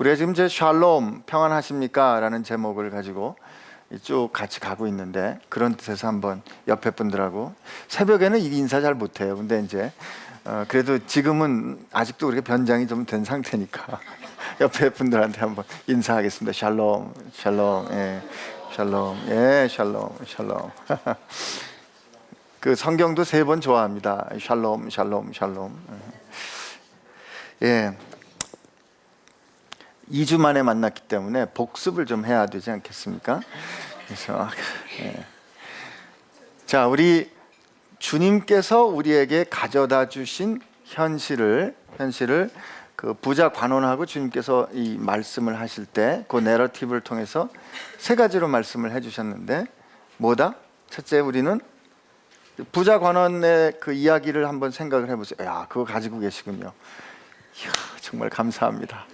우리가 지금 이제 샬롬 평안하십니까? 라는 제목을 가지고 쭉 같이 가고 있는데, 그런 뜻에서 한번 옆에 분들하고, 새벽에는 이 인사 잘 못해요. 근데 이제 그래도 지금은 아직도 우리가 변장이 좀 된 상태니까 옆에 분들한테 한번 인사하겠습니다. 샬롬, 샬롬, 예, 샬롬, 예, 샬롬, 샬롬. 그 성경도 3번 좋아합니다. 샬롬, 샬롬, 샬롬. 예. 2주 만에 만났기 때문에 복습을 좀 해야 되지 않겠습니까? 그래서 자, 우리 주님께서 우리에게 가져다 주신 현실을 그 부자 관원하고 주님께서 이 말씀을 하실 때 그 내러티브를 통해서 3가지로 말씀을 해주셨는데, 뭐다? 첫째, 우리는 부자 관원의 그 이야기를 한번 생각을 해보세요. 야, 그거 가지고 계시군요. 이야, 정말 감사합니다.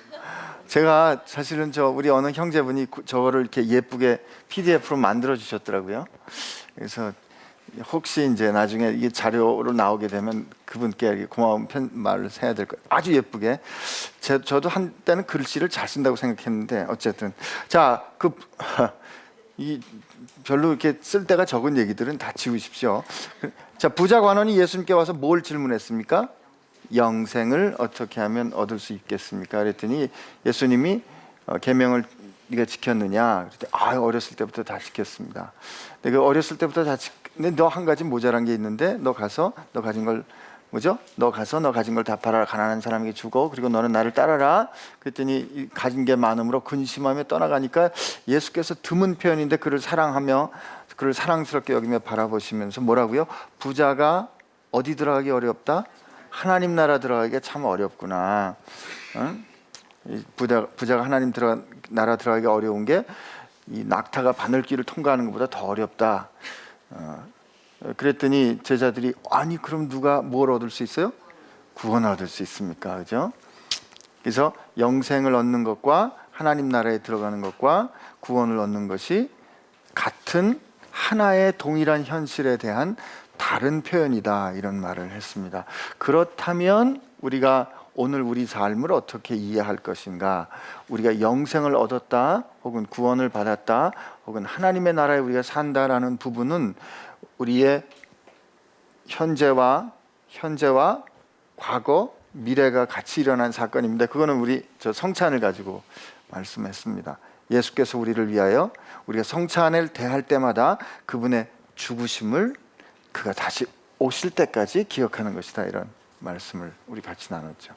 제가 사실은 우리 어느 형제분이 저거를 이렇게 예쁘게 PDF로 만들어 주셨더라고요. 그래서 혹시 이제 나중에 이 자료로 나오게 되면 그분께 고마운 말을 해야 될 거예요. 아주 예쁘게. 저도 한때는 글씨를 잘 쓴다고 생각했는데, 어쨌든 자, 이 별로 이렇게 쓸 데가 적은 얘기들은 다 지우십시오. 자, 부자 관원이 예수님께 와서 뭘 질문했습니까? 영생을 어떻게 하면 얻을 수 있겠습니까? 그랬더니 예수님이 계명을 네가 지켰느냐? 그랬더니 어렸을 때부터 다 지켰습니다. 내가 어렸을 때부터 근데 너 한 가지 모자란 게 있는데, 너 가서 너 가진 걸 뭐죠? 너 가서 너 가진 걸 다 팔아 가난한 사람에게 주고, 그리고 너는 나를 따라라. 그랬더니 가진 게 많음으로 근심하며 떠나가니까 예수께서 드문 표현인데 그를 사랑하며 그를 사랑스럽게 여기며 바라보시면서 뭐라고요? 부자가 어디 들어가기 어렵다? 하나님 나라 들어가기가 참 어렵구나. 응? 부자가 하나님 나라 들어가기 어려운 게 이 낙타가 바늘길을 통과하는 것보다 더 어렵다. 그랬더니 제자들이, 아니 그럼 누가 뭘 얻을 수 있어요? 구원을 얻을 수 있습니까? 그죠? 그래서 영생을 얻는 것과 하나님 나라에 들어가는 것과 구원을 얻는 것이 같은 하나의 동일한 현실에 대한 다른 표현이다, 이런 말을 했습니다. 그렇다면 우리가 오늘 우리 삶을 어떻게 이해할 것인가? 우리가 영생을 얻었다, 혹은 구원을 받았다, 혹은 하나님의 나라에 우리가 산다라는 부분은 우리의 현재와 과거, 미래가 같이 일어난 사건입니다. 그거는 우리 성찬을 가지고 말씀했습니다. 예수께서 우리를 위하여 우리가 성찬을 대할 때마다 그분의 죽으심을 그가 다시 오실 때까지 기억하는 것이다, 이런 말씀을 우리 같이 나눴죠.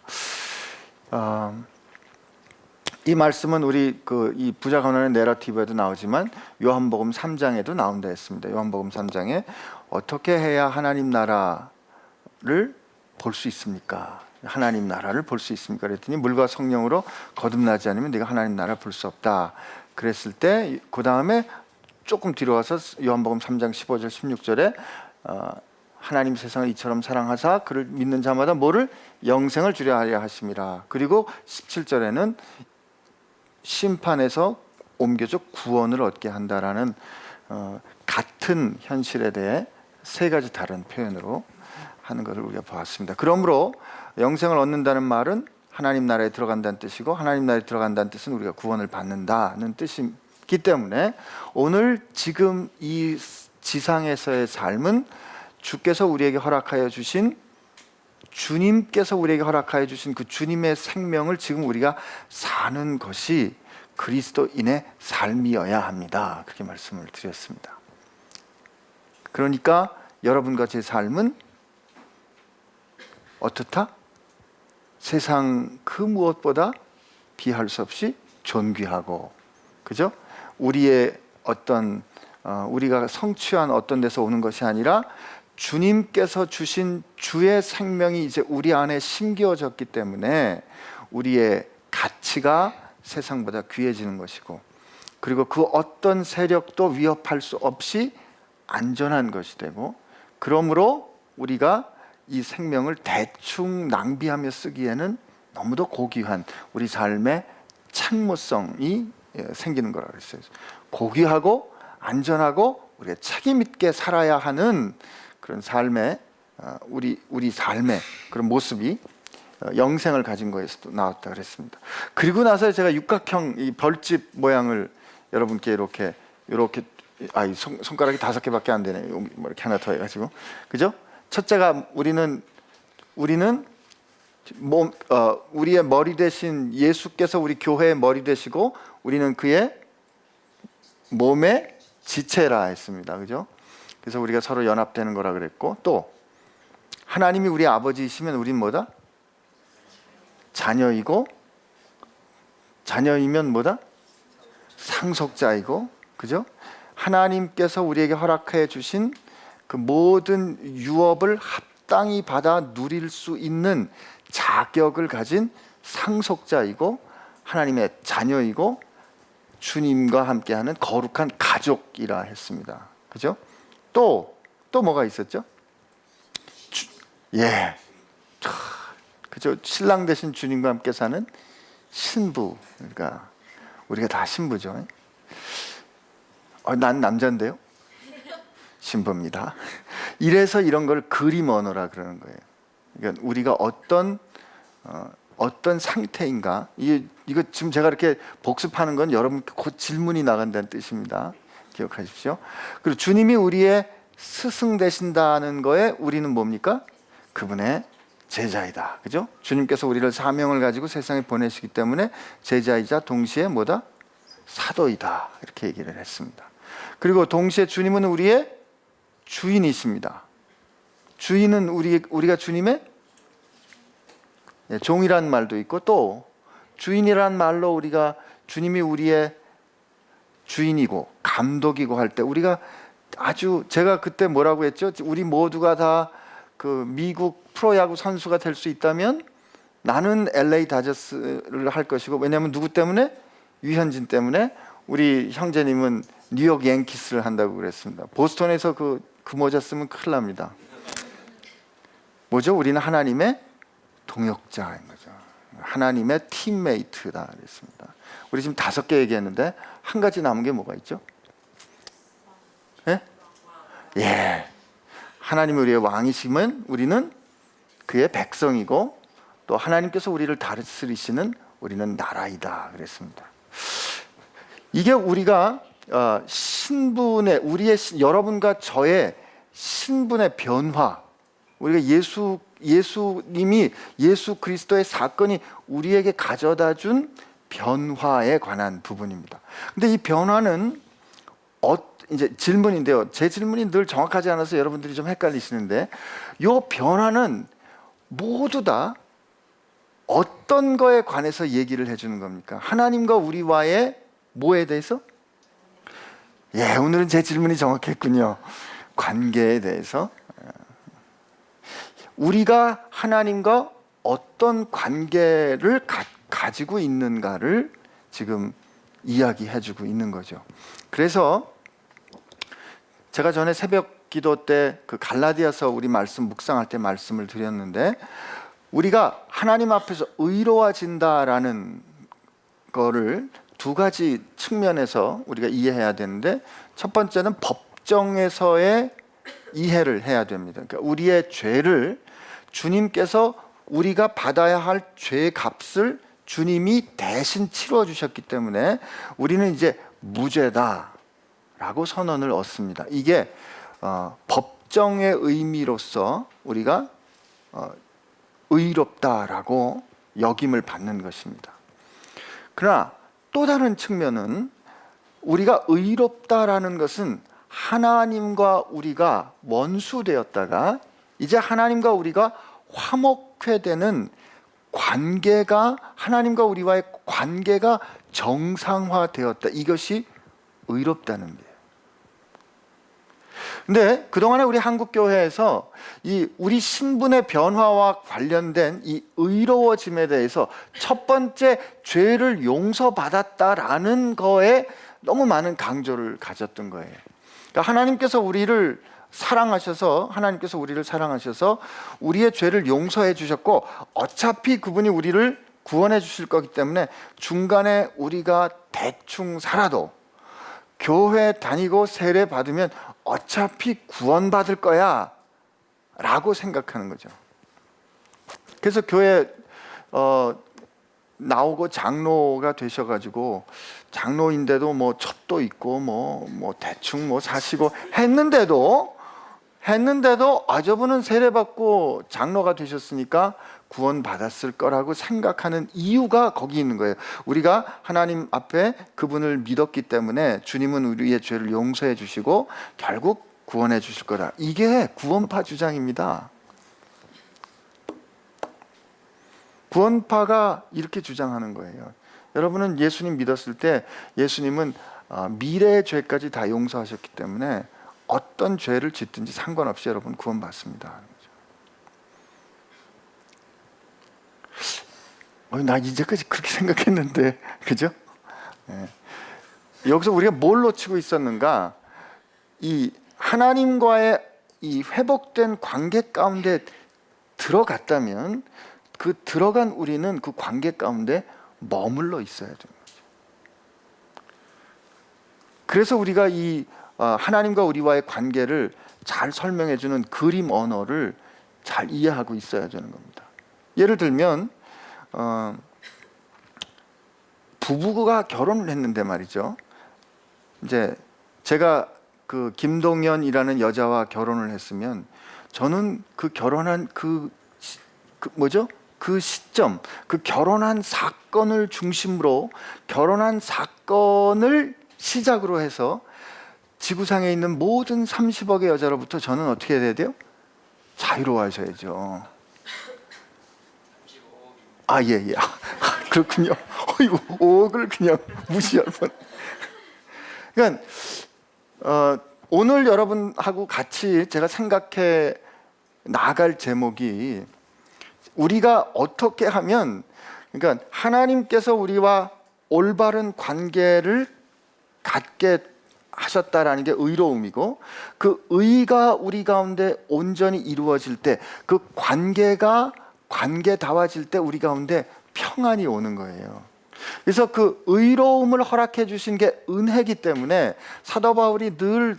이 말씀은 우리 이 부자 관원의 내러티브에도 나오지만 요한복음 3장에도 나온다 했습니다. 요한복음 3장에 어떻게 해야 하나님 나라를 볼 수 있습니까? 하나님 나라를 볼 수 있습니까? 그랬더니 물과 성령으로 거듭나지 않으면 네가 하나님 나라 볼 수 없다. 그랬을 때 그 다음에 조금 뒤로 와서 요한복음 3장 15절 16절에 하나님 세상을 이처럼 사랑하사 그를 믿는 자마다 뭐를? 영생을 주려 하려 하심이라. 그리고 17절에는 심판에서 옮겨져 구원을 얻게 한다라는 같은 현실에 대해 3가지 다른 표현으로 하는 것을 우리가 보았습니다. 그러므로 영생을 얻는다는 말은 하나님 나라에 들어간다는 뜻이고, 하나님 나라에 들어간다는 뜻은 우리가 구원을 받는다는 뜻이기 때문에 오늘 지금 이 지상에서의 삶은 주께서 우리에게 허락하여 주신, 주님께서 우리에게 허락하여 주신 그 주님의 생명을 지금 우리가 사는 것이 그리스도인의 삶이어야 합니다. 그렇게 말씀을 드렸습니다. 그러니까 여러분과 제 삶은 어떻다? 세상 그 무엇보다 비할 수 없이 존귀하고, 그죠? 우리의 우리가 성취한 어떤 데서 오는 것이 아니라 주님께서 주신 주의 생명이 이제 우리 안에 심겨졌기 때문에 우리의 가치가 세상보다 귀해지는 것이고, 그리고 그 어떤 세력도 위협할 수 없이 안전한 것이 되고, 그러므로 우리가 이 생명을 대충 낭비하며 쓰기에는 너무도 고귀한 우리 삶의 참모성이 생기는 거라고 그랬어요. 고귀하고 안전하고 우리가 책임 있게 살아야 하는 그런 삶의 우리 삶의 그런 모습이 영생을 가진 거에서도 나왔다 그랬습니다. 그리고 나서 제가 육각형 이 벌집 모양을 여러분께 이렇게 이 손가락이 5개밖에 안 되네. 뭐 이렇게 하나 더 해가지고, 그죠? 첫째가 우리는 우리의 머리 대신 예수께서 우리 교회의 머리 되시고 우리는 그의 몸의 지체라 했습니다. 그죠? 그래서 우리가 서로 연합되는 거라 그랬고, 또 하나님이 우리 아버지이시면 우린 뭐다? 자녀이고, 자녀이면 뭐다? 상속자이고, 그죠? 하나님께서 우리에게 허락해 주신 그 모든 유업을 합당히 받아 누릴 수 있는 자격을 가진 상속자이고, 하나님의 자녀이고, 주님과 함께하는 거룩한 가족이라 했습니다. 그죠? 또 뭐가 있었죠? 그죠? 신랑 대신 주님과 함께 사는 신부. 그러니까 우리가 다 신부죠. 난 남자인데요. 신부입니다. 이래서 이런 걸 그림 언어라 그러는 거예요. 그러니까 우리가 어떤 상태인가, 이거 지금 제가 이렇게 복습하는 건 여러분께 곧 질문이 나간다는 뜻입니다. 기억하십시오. 그리고 주님이 우리의 스승 되신다는 거에 우리는 뭡니까? 그분의 제자이다. 그죠? 주님께서 우리를 사명을 가지고 세상에 보내시기 때문에 제자이자 동시에 뭐다? 사도이다. 이렇게 얘기를 했습니다. 그리고 동시에 주님은 우리의 주인이십니다. 주인은 우리가 주님의 종이란 말도 있고, 또 주인이란 말로 주님이 우리의 주인이고 감독이고 할 때 우리가 제가 그때 뭐라고 했죠? 우리 모두가 다 그 미국 프로야구 선수가 될 수 있다면 나는 LA 다저스를 할 것이고, 왜냐하면 누구 때문에? 유현진 때문에. 우리 형제님은 뉴욕 양키스를 한다고 그랬습니다. 보스턴에서 그 모자 쓰면 큰일 납니다. 뭐죠? 우리는 하나님의 동역자인 거죠. 하나님의 팀메이트다 그랬습니다. 우리 지금 5개 얘기했는데 한 가지 남은 게 뭐가 있죠? 예. 하나님이 우리의 왕이시면 우리는 그의 백성이고, 또 하나님께서 우리를 다스리시는 우리는 나라이다 그랬습니다. 이게 우리가 여러분과 저의 신분의 변화, 우리가 예수님이 예수 그리스도의 사건이 우리에게 가져다 준 변화에 관한 부분입니다. 근데 이 변화는 이제 질문인데요. 제 질문이 늘 정확하지 않아서 여러분들이 좀 헷갈리시는데, 이 변화는 모두 다 어떤 거에 관해서 얘기를 해주는 겁니까? 하나님과 우리와의 뭐에 대해서? 오늘은 제 질문이 정확했군요. 관계에 대해서. 우리가 하나님과 어떤 관계를 가지고 있는가를 지금 이야기해주고 있는 거죠. 그래서 제가 전에 새벽 기도 때 그 갈라디아서 우리 말씀 묵상할 때 말씀을 드렸는데, 우리가 하나님 앞에서 의로워진다라는 거를 2가지 측면에서 우리가 이해해야 되는데, 첫 번째는 법정에서의 이해를 해야 됩니다. 그러니까 우리의 죄를 주님께서 우리가 받아야 할 죄 값을 주님이 대신 치러 주셨기 때문에 우리는 이제 무죄다라고 선언을 얻습니다. 이게 법정의 의미로서 우리가 의롭다라고 여김을 받는 것입니다. 그러나 또 다른 측면은 우리가 의롭다라는 것은 하나님과 우리가 원수되었다가 이제 하나님과 우리가 화목회되는 관계가, 하나님과 우리와의 관계가 정상화되었다. 이것이 의롭다는 거예요. 근데 그동안에 우리 한국교회에서 우리 신분의 변화와 관련된 이 의로워짐에 대해서 첫 번째 죄를 용서받았다라는 거에 너무 많은 강조를 가졌던 거예요. 그러니까 하나님께서 우리를 사랑하셔서 우리의 죄를 용서해 주셨고, 어차피 그분이 우리를 구원해 주실 거기 때문에 중간에 우리가 대충 살아도 교회 다니고 세례 받으면 어차피 구원받을 거야 라고 생각하는 거죠. 그래서 교회 나오고 장로가 되셔가지고 장로인데도 뭐 첩도 있고 뭐 대충 뭐 사시고 했는데도 저분은 세례받고 장로가 되셨으니까 구원 받았을 거라고 생각하는 이유가 거기 있는 거예요. 우리가 하나님 앞에 그분을 믿었기 때문에 주님은 우리의 죄를 용서해 주시고 결국 구원해 주실 거다. 이게 구원파 주장입니다. 구원파가 이렇게 주장하는 거예요. 여러분은 예수님 믿었을 때 예수님은 미래의 죄까지 다 용서하셨기 때문에 어떤 죄를 짓든지 상관없이 여러분 구원받습니다. 나 이제까지 그렇게 생각했는데, 그죠? 네. 여기서 우리가 뭘 놓치고 있었는가? 이 하나님과의 이 회복된 관계 가운데 들어갔다면 그 들어간 우리는 그 관계 가운데 머물러 있어야 되는 거죠. 그래서 우리가 이 하나님과 우리와의 관계를 잘 설명해주는 그림 언어를 잘 이해하고 있어야 되는 겁니다. 예를 들면 부부가 결혼을 했는데 말이죠. 이제 제가 그 김동연이라는 여자와 결혼을 했으면 저는 그 결혼한 그 시점, 그 결혼한 사건을 중심으로 결혼한 사건을 시작으로 해서 지구상에 있는 모든 30억의 여자로부터 저는 어떻게 해야 돼요? 자유로워하셔야죠. 예. 그렇군요. 이거 5억을 그냥 무시할 뻔. 그러니까 오늘 여러분하고 같이 제가 생각해 나갈 제목이 우리가 어떻게 하면, 그러니까 하나님께서 우리와 올바른 관계를 갖게 하셨다라는 게 의로움이고, 그 의가 우리 가운데 온전히 이루어질 때, 그 관계가 관계다워질 때 우리 가운데 평안이 오는 거예요. 그래서 그 의로움을 허락해 주신 게 은혜이기 때문에 사도 바울이 늘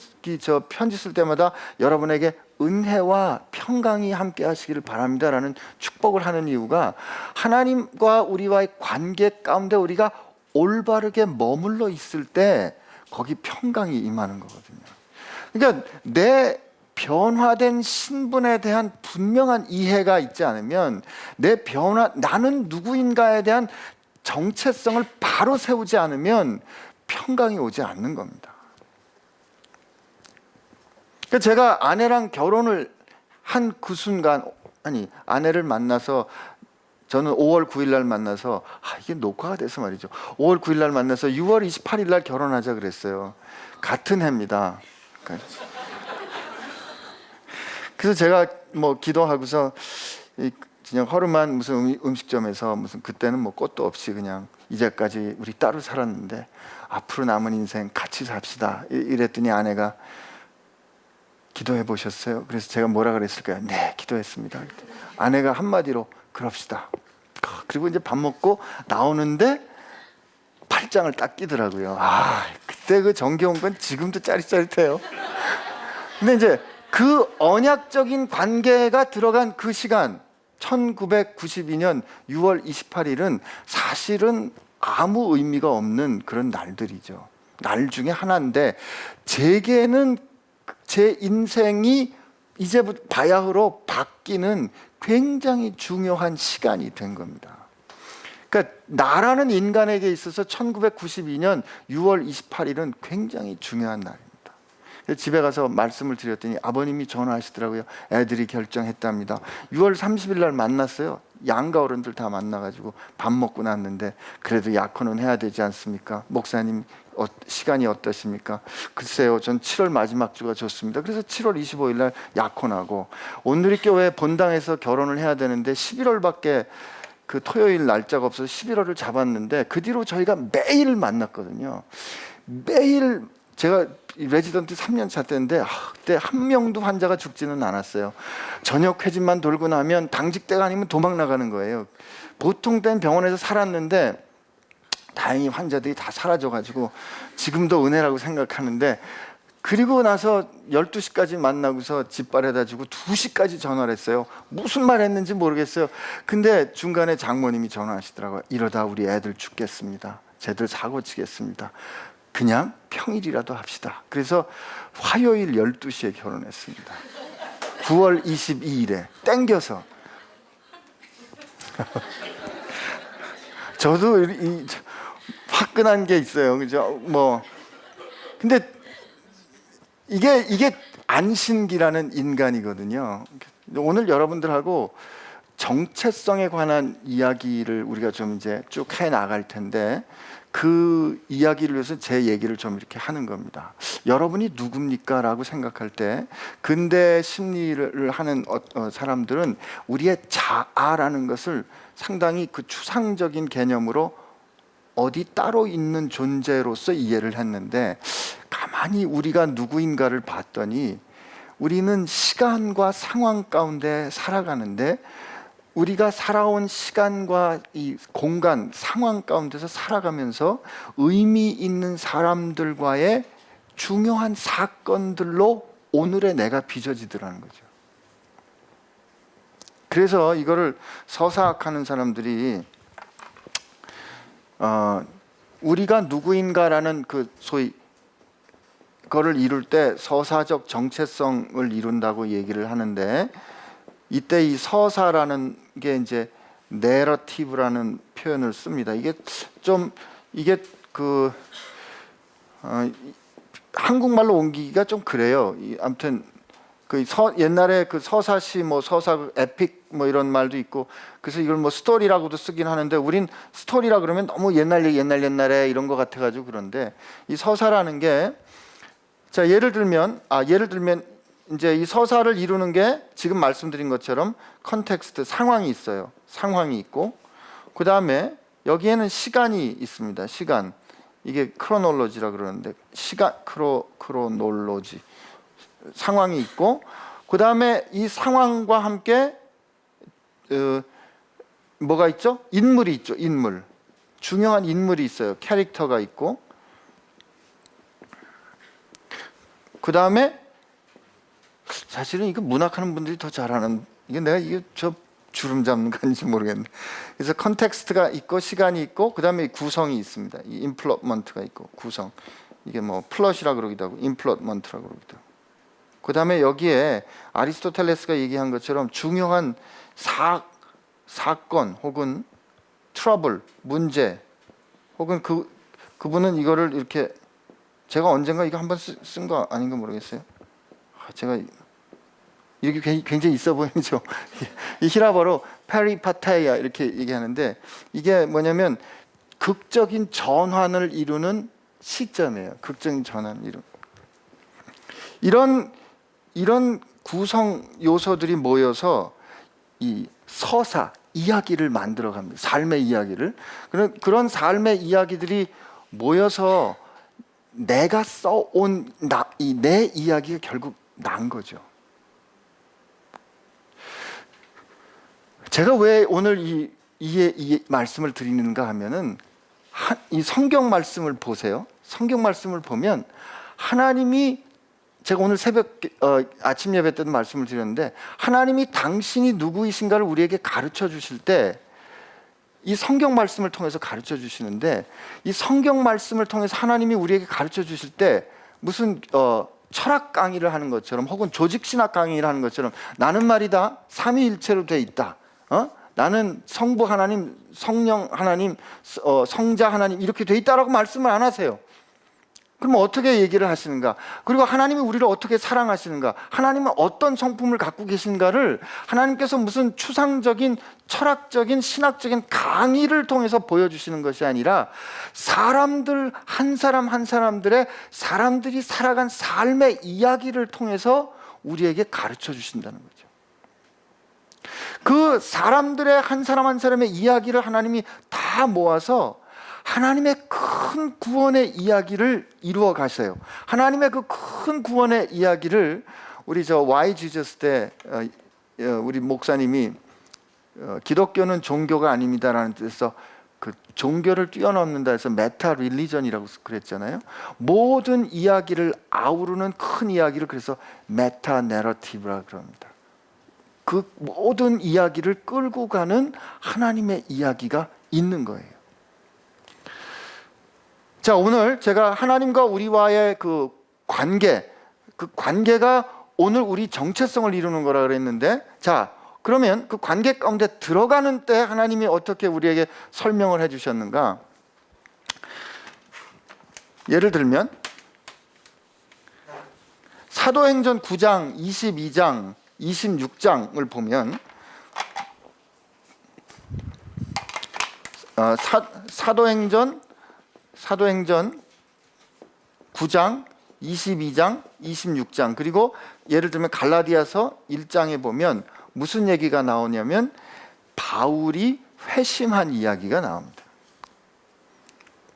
편지 쓸 때마다 여러분에게 은혜와 평강이 함께 하시기를 바랍니다라는 축복을 하는 이유가 하나님과 우리와의 관계 가운데 우리가 올바르게 머물러 있을 때 거기 평강이 임하는 거거든요. 그러니까 내 변화된 신분에 대한 분명한 이해가 있지 않으면 나는 누구인가에 대한 정체성을 바로 세우지 않으면 평강이 오지 않는 겁니다. 그러니까 제가 아내랑 결혼을 한 그 순간, 아내를 만나서 저는 5월 9일 날 만나서 이게 녹화가 돼서 말이죠. 5월 9일 날 만나서 6월 28일 날 결혼하자 그랬어요. 같은 해입니다. 그래서 제가 기도하고서 그냥 허름한 무슨 음식점에서 무슨 그때는 꽃도 없이 그냥 이제까지 우리 따로 살았는데 앞으로 남은 인생 같이 삽시다 이랬더니 아내가 기도해 보셨어요? 그래서 제가 뭐라 그랬을까요? 네, 기도했습니다. 아내가 한마디로 그럽시다. 그리고 이제 밥 먹고 나오는데 팔짱을 딱 끼더라고요. 그때 그 정겨운 건 지금도 짜릿짜릿해요. 근데 이제 그 언약적인 관계가 들어간 그 시간 1992년 6월 28일은 사실은 아무 의미가 없는 그런 날들이죠. 날 중에 하나인데 제게는 제 인생이 이제부터 바야흐로 바뀌는 굉장히 중요한 시간이 된 겁니다. 그러니까 나라는 인간에게 있어서 1992년 6월 28일은 굉장히 중요한 날입니다. 집에 가서 말씀을 드렸더니 아버님이 전화하시더라고요. 애들이 결정했답니다. 6월 30일 날 만났어요. 양가 어른들 다 만나가지고 밥 먹고 났는데 그래도 약혼은 해야 되지 않습니까? 목사님 시간이 어떠십니까? 글쎄요, 전 7월 마지막 주가 좋습니다. 그래서 7월 25일 날 약혼하고 온누리교회 본당에서 결혼을 해야 되는데 11월밖에 그 토요일 날짜가 없어서 11월을 잡았는데 그 뒤로 저희가 매일 만났거든요. 매일. 제가 레지던트 3년 차 때인데 그때 한 명도 환자가 죽지는 않았어요. 저녁 회진만 돌고 나면 당직대가 아니면 도망 나가는 거예요. 보통 때는 병원에서 살았는데 다행히 환자들이 다 사라져가지고 지금도 은혜라고 생각하는데 그리고 나서 12시까지 만나고서 집발해다 주고 2시까지 전화를 했어요. 무슨 말 했는지 모르겠어요. 근데 중간에 장모님이 전화하시더라고요. 이러다 우리 애들 죽겠습니다. 쟤들 사고 치겠습니다. 그냥 평일이라도 합시다. 그래서 화요일 12시에 결혼했습니다. 9월 22일에 땡겨서. 저도 이 화끈한 게 있어요. 그죠? 뭐 근데 이게 안신기라는 인간이거든요. 오늘 여러분들하고 정체성에 관한 이야기를 우리가 좀 이제 쭉 해 나갈 텐데 그 이야기를 위해서 제 얘기를 좀 이렇게 하는 겁니다. 여러분이 누굽니까? 라고 생각할 때 근대 심리를 하는 사람들은 우리의 자아라는 것을 상당히 그 추상적인 개념으로 어디 따로 있는 존재로서 이해를 했는데 가만히 우리가 누구인가를 봤더니 우리는 시간과 상황 가운데 살아가는데 우리가 살아온 시간과 이 공간, 상황 가운데서 살아가면서 의미 있는 사람들과의 중요한 사건들로 오늘의 내가 빚어지더라는 거죠. 그래서 이거를 서사학하는 사람들이 우리가 누구인가라는 그 소위 그거를 이룰 때 서사적 정체성을 이룬다고 얘기를 하는데 이때 이 서사라는 게 이제 내러티브라는 표현을 씁니다. 이게 한국말로 옮기기가 좀 그래요. 아무튼 옛날에 그 서사시 뭐 서사 에픽 뭐 이런 말도 있고 그래서 이걸 뭐 스토리라고도 쓰긴 하는데 우린 스토리라 그러면 너무 옛날에 이런 거 같아가지고 그런데 이 서사라는 게 자 예를 들면 이제 이 서사를 이루는 게 지금 말씀드린 것처럼 컨텍스트 상황이 있어요. 상황이 있고 그 다음에 여기에는 시간이 있습니다. 시간 이게 크로놀로지라 그러는데 시간 크로놀로지 상황이 있고 그 다음에 이 상황과 함께 뭐가 있죠? 인물이 있죠. 인물 중요한 인물이 있어요. 캐릭터가 있고 그 다음에 사실은 이거 문학하는 분들이 더 잘하는 이게 저 주름 잡는 거 아닌지 모르겠는데 그래서 컨텍스트가 있고 시간이 있고 그 다음에 구성이 있습니다. 이 임플로먼트가 있고 구성 이게 뭐 플롯이라 그러기도 하고 임플로먼트라 그러기도 하고 그 다음에 여기에 아리스토텔레스가 얘기한 것처럼 중요한 사건 혹은 트러블 문제 혹은 그분은 이거를 이렇게 제가 언젠가 이거 한번 쓴 거 아닌가 모르겠어요. 제가 이렇게 굉장히 있어 보이죠. 이 히라버로 페리파테이아 이렇게 얘기하는데 이게 뭐냐면 극적인 전환을 이루는 시점이에요. 극적인 전환을 이런 구성 요소들이 모여서 이 서사 이야기를 만들어 갑니다. 삶의 이야기를 그런 삶의 이야기들이 모여서 내가 써온 내 이야기가 결국 난 거죠. 제가 왜 오늘 이 말씀을 드리는가 하면은 이 성경 말씀을 보세요. 성경 말씀을 보면 하나님이 제가 오늘 새벽 아침 예배 때도 말씀을 드렸는데 하나님이 당신이 누구이신가를 우리에게 가르쳐 주실 때 이 성경 말씀을 통해서 가르쳐 주시는데 이 성경 말씀을 통해서 하나님이 우리에게 가르쳐 주실 때 무슨 철학 강의를 하는 것처럼 혹은 조직신학 강의를 하는 것처럼 나는 말이다 삼위일체로 돼 있다. 나는 성부 하나님, 성령 하나님, 성자 하나님 이렇게 돼 있다라고 말씀을 안 하세요. 그럼 어떻게 얘기를 하시는가? 그리고 하나님이 우리를 어떻게 사랑하시는가? 하나님은 어떤 성품을 갖고 계신가를 하나님께서 무슨 추상적인 철학적인 신학적인 강의를 통해서 보여주시는 것이 아니라 사람들 한 사람 한 사람들의 사람들이 살아간 삶의 이야기를 통해서 우리에게 가르쳐 주신다는 거죠. 그 사람들의 한 사람 한 사람의 이야기를 하나님이 다 모아서 하나님의 큰 구원의 이야기를 이루어 가세요. 하나님의 그 큰 구원의 이야기를 우리 Y 지저스 때 우리 목사님이 기독교는 종교가 아닙니다라는 뜻에서 그 종교를 뛰어넘는다 해서 메타 릴리전이라고 그랬잖아요. 모든 이야기를 아우르는 큰 이야기를 그래서 메타 내러티브라고 그럽니다. 그 모든 이야기를 끌고 가는 하나님의 이야기가 있는 거예요. 자, 오늘 제가 하나님과 우리와의 그 관계가 오늘 우리 정체성을 이루는 거라 그랬는데, 자, 그러면 그 관계 가운데 들어가는 때 하나님이 어떻게 우리에게 설명을 해주셨는가? 예를 들면 사도행전 9장, 22장, 26장을 보면 사도행전 9장, 22장, 26장, 그리고 예를 들면 갈라디아서 1장에 보면 무슨 얘기가 나오냐면 바울이 회심한 이야기가 나옵니다.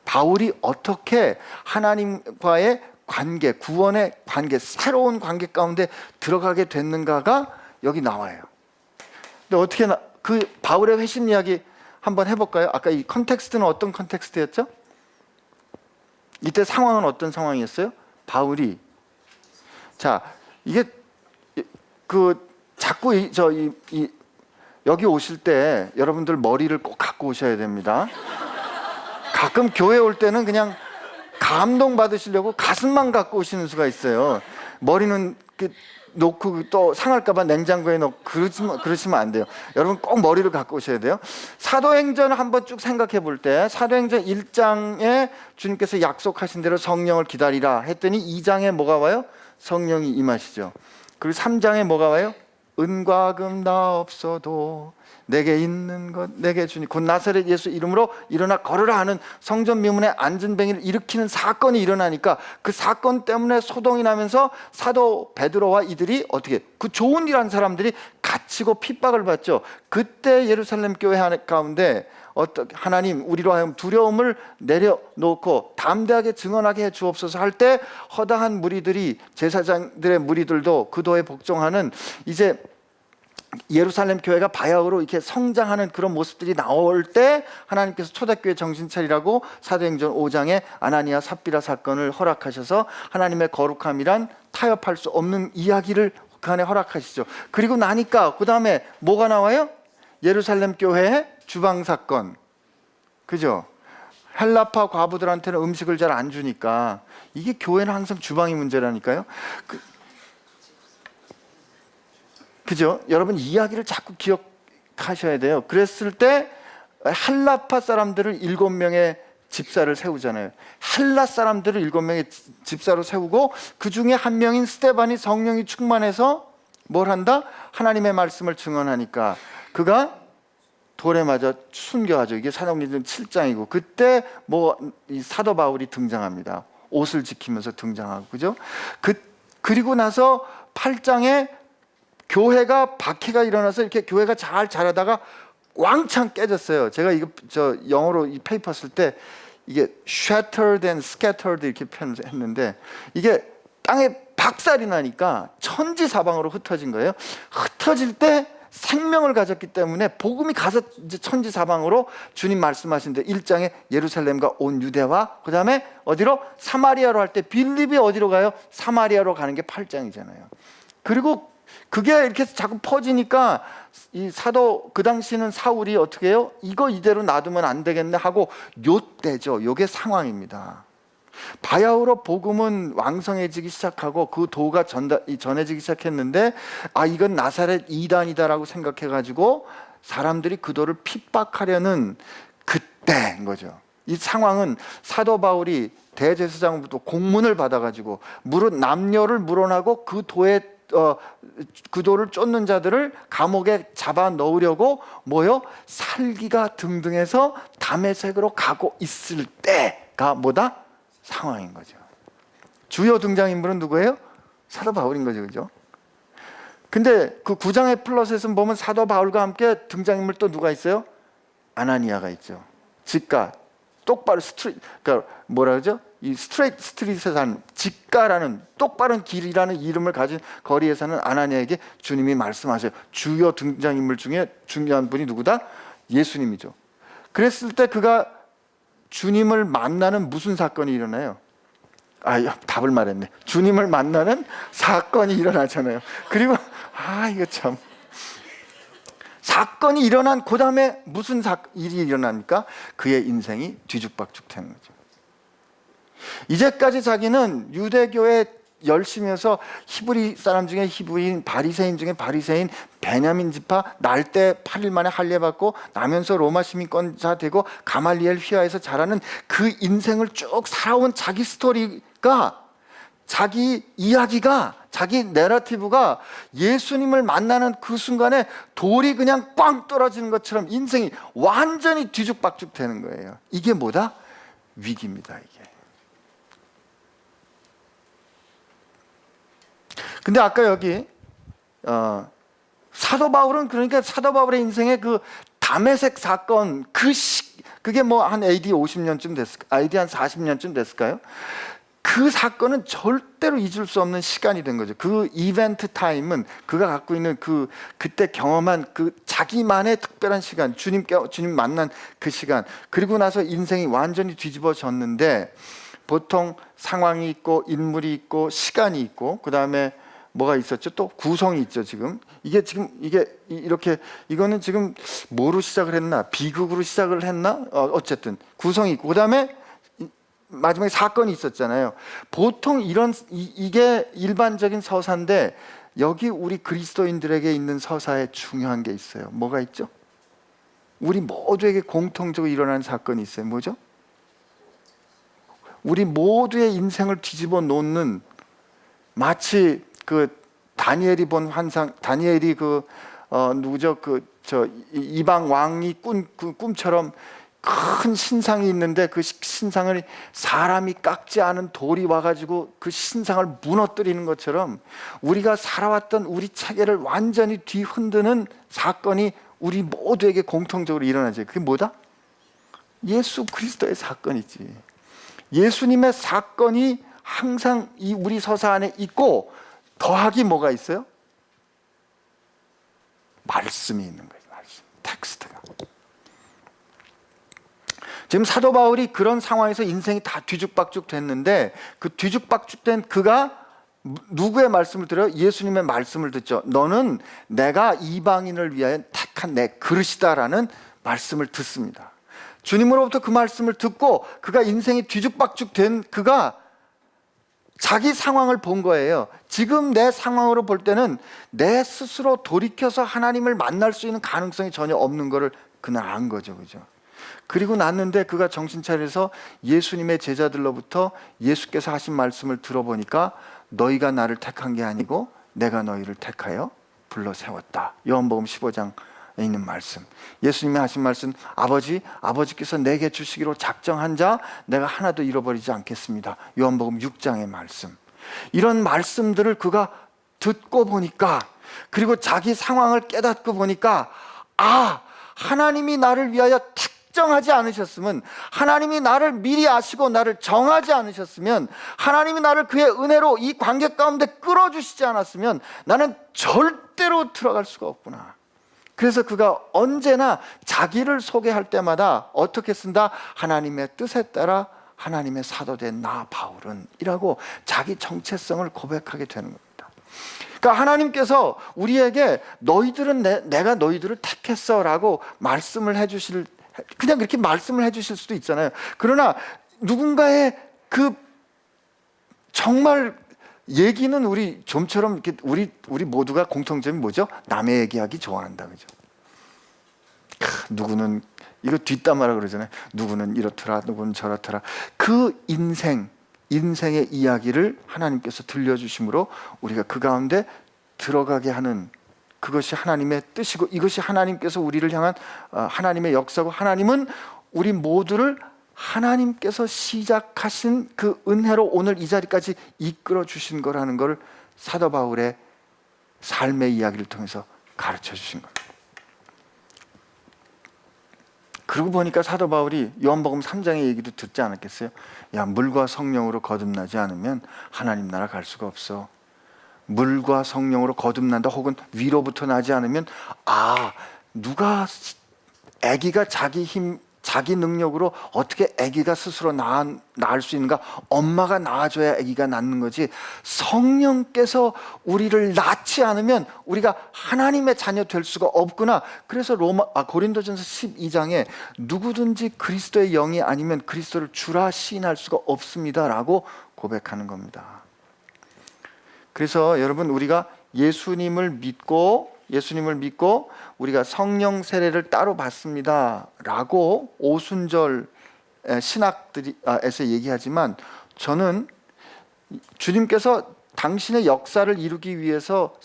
바울이 어떻게 하나님과의 관계, 구원의 관계, 새로운 관계 가운데 들어가게 됐는가가 여기 나와요. 근데 어떻게 그 바울의 회심 이야기 한번 해볼까요? 아까 이 컨텍스트는 어떤 컨텍스트였죠? 이때 상황은 어떤 상황이었어요? 바울이, 자, 이게 자꾸 여기 오실 때 여러분들 머리를 꼭 갖고 오셔야 됩니다. 가끔 교회 올 때는 그냥 감동 받으시려고 가슴만 갖고 오시는 수가 있어요. 머리는 놓고 또 상할까봐 냉장고에 넣고 그러시면 안 돼요. 여러분 꼭 머리를 갖고 오셔야 돼요. 사도행전 한번 쭉 생각해 볼 때 사도행전 1장에 주님께서 약속하신 대로 성령을 기다리라 했더니 2장에 뭐가 와요? 성령이 임하시죠. 그리고 3장에 뭐가 와요? 은과 금 나 없어도 내게 있는 것 내게 주니 곧 나사렛 예수 이름으로 일어나 걸으라 하는 성전 미문에 앉은 뱅이를 일으키는 사건이 일어나니까 그 사건 때문에 소동이 나면서 사도 베드로와 이들이 어떻게 그 좋은 일한 사람들이 갇히고 핍박을 받죠. 그때 예루살렘 교회 가운데 하나님 우리로 하여금 두려움을 내려놓고 담대하게 증언하게 해 주옵소서 할 때 허다한 무리들이 제사장들의 무리들도 그 도에 복종하는 이제 예루살렘 교회가 바야흐로 이렇게 성장하는 그런 모습들이 나올 때 하나님께서 초대교회 정신 차리라고 사도행전 5장에 아나니아 삽비라 사건을 허락하셔서 하나님의 거룩함이란 타협할 수 없는 이야기를 그 안에 허락하시죠. 그리고 나니까 그 다음에 뭐가 나와요? 예루살렘 교회의 주방 사건, 그죠? 헬라파 과부들한테는 음식을 잘 안 주니까 이게 교회는 항상 주방이 문제라니까요. 그죠? 여러분 이야기를 자꾸 기억하셔야 돼요. 그랬을 때 헬라파 사람들을 7명의 집사를 세우잖아요. 헬라 사람들을 7명의 집사로 세우고 그 중에 한 명인 스데반이 성령이 충만해서 뭘 한다? 하나님의 말씀을 증언하니까 그가 돌에 맞아 순교하죠. 이게 사도행전 7장이고 그때 이 사도 바울이 등장합니다. 옷을 지키면서 등장하고, 그죠? 그리고 나서 8장에 교회가 박해가 일어나서 이렇게 교회가 잘 자라다가 왕창 깨졌어요. 제가 이거 영어로 이 페이퍼 쓸 때 이게 shattered and scattered 이렇게 표현했는데 이게 땅에 박살이 나니까 천지사방으로 흩어진 거예요. 흩어질 때 생명을 가졌기 때문에 복음이 가서 이제 천지사방으로 주님 말씀하신 데 1장에 예루살렘과 온 유대와 그 다음에 어디로? 사마리아로 할 때 빌립이 어디로 가요? 사마리아로 가는 게 8장이잖아요. 그리고 그게 이렇게 자꾸 퍼지니까 이 사도 그 당시는 사울이 어떻게 해요? 이거 이대로 놔두면 안 되겠네 하고 요때죠. 요게 상황입니다. 바야흐로 복음은 왕성해지기 시작하고 그 도가 전해지기 시작했는데 이건 나사렛 이단이다라고 생각해가지고 사람들이 그 도를 핍박하려는 그때인 거죠. 이 상황은 사도 바울이 대제사장부터 공문을 받아가지고 남녀를 물어나고 그 도를 쫓는 자들을 감옥에 잡아 넣으려고 살기가 등등해서 다메섹으로 가고 있을 때가 뭐다? 상황인 거죠. 주요 등장인물은 누구예요? 사도 바울인 거죠, 그죠? 근데 그 9장의 플롯에서 보면 사도 바울과 함께 등장인물 또 누가 있어요? 아나니아가 있죠. 직가 똑바로 그러니까 뭐라 그러죠? 이 스트릿에 사는 직가라는 똑바른 길이라는 이름을 가진 거리에 사는 아나니아에게 주님이 말씀하세요. 주요 등장인물 중에 중요한 분이 누구다? 예수님이죠. 그랬을 때 그가 주님을 만나는 무슨 사건이 일어나요? 답을 말했네. 주님을 만나는 사건이 일어나잖아요. 그리고 이거 참, 사건이 일어난 그 다음에 무슨 일이 일어납니까? 그의 인생이 뒤죽박죽 되는 거죠. 이제까지 자기는 유대교에 열심히 해서 히브리 사람 중에 히브리인, 바리새인 중에 바리새인, 베냐민 지파, 날 때 8일 만에 할례받고 나면서 로마 시민권자 되고 가말리엘 휘하에서 자라는 그 인생을 쭉 살아온 자기 스토리가, 자기 이야기가, 자기 내러티브가 예수님을 만나는 그 순간에 돌이 그냥 꽝 떨어지는 것처럼 인생이 완전히 뒤죽박죽 되는 거예요. 이게 뭐다? 위기입니다, 이게. 근데 아까 여기 사도 바울은, 그러니까 사도 바울의 인생의 그 다메섹 사건, 그게 뭐 한 AD 50년쯤 됐을까? AD 한 40년쯤 됐을까요? 그 사건은 절대로 잊을 수 없는 시간이 된 거죠. 그 이벤트 타임은 그가 갖고 있는 그때 경험한 그 자기만의 특별한 시간, 주님 만난 그 시간, 그리고 나서 인생이 완전히 뒤집어졌는데, 보통 상황이 있고 인물이 있고 시간이 있고 그 다음에 뭐가 있었죠? 또 구성이 있죠. 이게 이렇게, 이거는 지금 뭐로 시작을 했나? 비극으로 시작을 했나? 어쨌든 구성이 있고 그 다음에 마지막에 사건이 있었잖아요. 보통 이게 일반적인 서사인데, 여기 우리 그리스도인들에게 있는 서사에 중요한 게 있어요. 뭐가 있죠? 우리 모두에게 공통적으로 일어나는 사건이 있어요. 뭐죠? 우리 모두의 인생을 뒤집어 놓는, 마치 그 다니엘이 본 환상, 다니엘이 누구죠? 이방 왕이 꾼 그 꿈처럼 큰 신상이 있는데, 그 신상을 사람이 깎지 않은 돌이 와가지고 그 신상을 무너뜨리는 것처럼 우리가 살아왔던 우리 체계를 완전히 뒤흔드는 사건이 우리 모두에게 공통적으로 일어나죠. 그게 뭐다? 예수 그리스도의 사건이지. 예수님의 사건이 항상 이 우리 서사 안에 있고, 더하기 뭐가 있어요? 말씀이 있는 거예요. 말씀, 텍스트가. 지금 사도 바울이 그런 상황에서 인생이 다 뒤죽박죽 됐는데, 그 뒤죽박죽 된 그가 누구의 말씀을 들어요? 예수님의 말씀을 듣죠. 너는 내가 이방인을 위하여 택한 내 그릇이다라는 말씀을 듣습니다. 주님으로부터 그 말씀을 듣고 그가 인생이 뒤죽박죽 된 그가 자기 상황을 본 거예요. 지금 내 상황으로 볼 때는 내 스스로 돌이켜서 하나님을 만날 수 있는 가능성이 전혀 없는 거를 그는 안 거죠. 그죠? 그리고 났는데 그가 정신 차려서 예수님의 제자들로부터 예수께서 하신 말씀을 들어보니까, 너희가 나를 택한 게 아니고 내가 너희를 택하여 불러 세웠다. 요한복음 15장에 있는 말씀. 예수님이 하신 말씀, 아버지께서 내게 주시기로 작정한 자 내가 하나도 잃어버리지 않겠습니다. 요한복음 6장의 말씀. 이런 말씀들을 그가 듣고 보니까, 그리고 자기 상황을 깨닫고 보니까, 하나님이 나를 위하여 특정하지 않으셨으면, 하나님이 나를 미리 아시고 나를 정하지 않으셨으면, 하나님이 나를 그의 은혜로 이 관계 가운데 끌어주시지 않았으면 나는 절대로 들어갈 수가 없구나. 그래서 그가 언제나 자기를 소개할 때마다 어떻게 쓴다? 하나님의 뜻에 따라 하나님의 사도된 나 바울은 이라고 자기 정체성을 고백하게 되는 겁니다. 그러니까 하나님께서 우리에게 너희들은 내가 너희들을 택했어 라고 말씀을 해주실, 그냥 그렇게 말씀을 해주실 수도 있잖아요. 그러나 누군가의 그 정말 얘기는 우리 좀처럼 이렇게 우리 모두가 공통점이 뭐죠? 남의 얘기하기 좋아한다, 그죠? 누구는 이거 뒷담화라 그러잖아요. 누구는 이렇더라, 누구는 저렇더라. 그 인생의 이야기를 하나님께서 들려주심으로 우리가 그 가운데 들어가게 하는, 그것이 하나님의 뜻이고, 이것이 하나님께서 우리를 향한 하나님의 역사고, 하나님은 우리 모두를 하나님께서 시작하신 그 은혜로 오늘 이 자리까지 이끌어 주신 거라는 걸 사도 바울의 삶의 이야기를 통해서 가르쳐 주신 겁니다. 그러고 보니까 사도 바울이 요한복음 3장의 얘기도 듣지 않았겠어요? 야, 물과 성령으로 거듭나지 않으면 하나님 나라 갈 수가 없어. 물과 성령으로 거듭난다, 혹은 위로부터 나지 않으면, 누가 아기가 자기 자기 능력으로 어떻게 아기가 스스로 낳을 수 있는가? 엄마가 낳아줘야 아기가 낳는 거지. 성령께서 우리를 낳지 않으면 우리가 하나님의 자녀 될 수가 없구나. 그래서 고린도전서 12장에 누구든지 그리스도의 영이 아니면 그리스도를 주라 시인할 수가 없습니다라고 고백하는 겁니다. 그래서 여러분, 우리가 예수님을 믿고 우리가 성령 세례를 따로 받습니다라고 오순절 신학들에서 얘기하지만, 저는 주님께서 당신의 역사를 이루기 위해서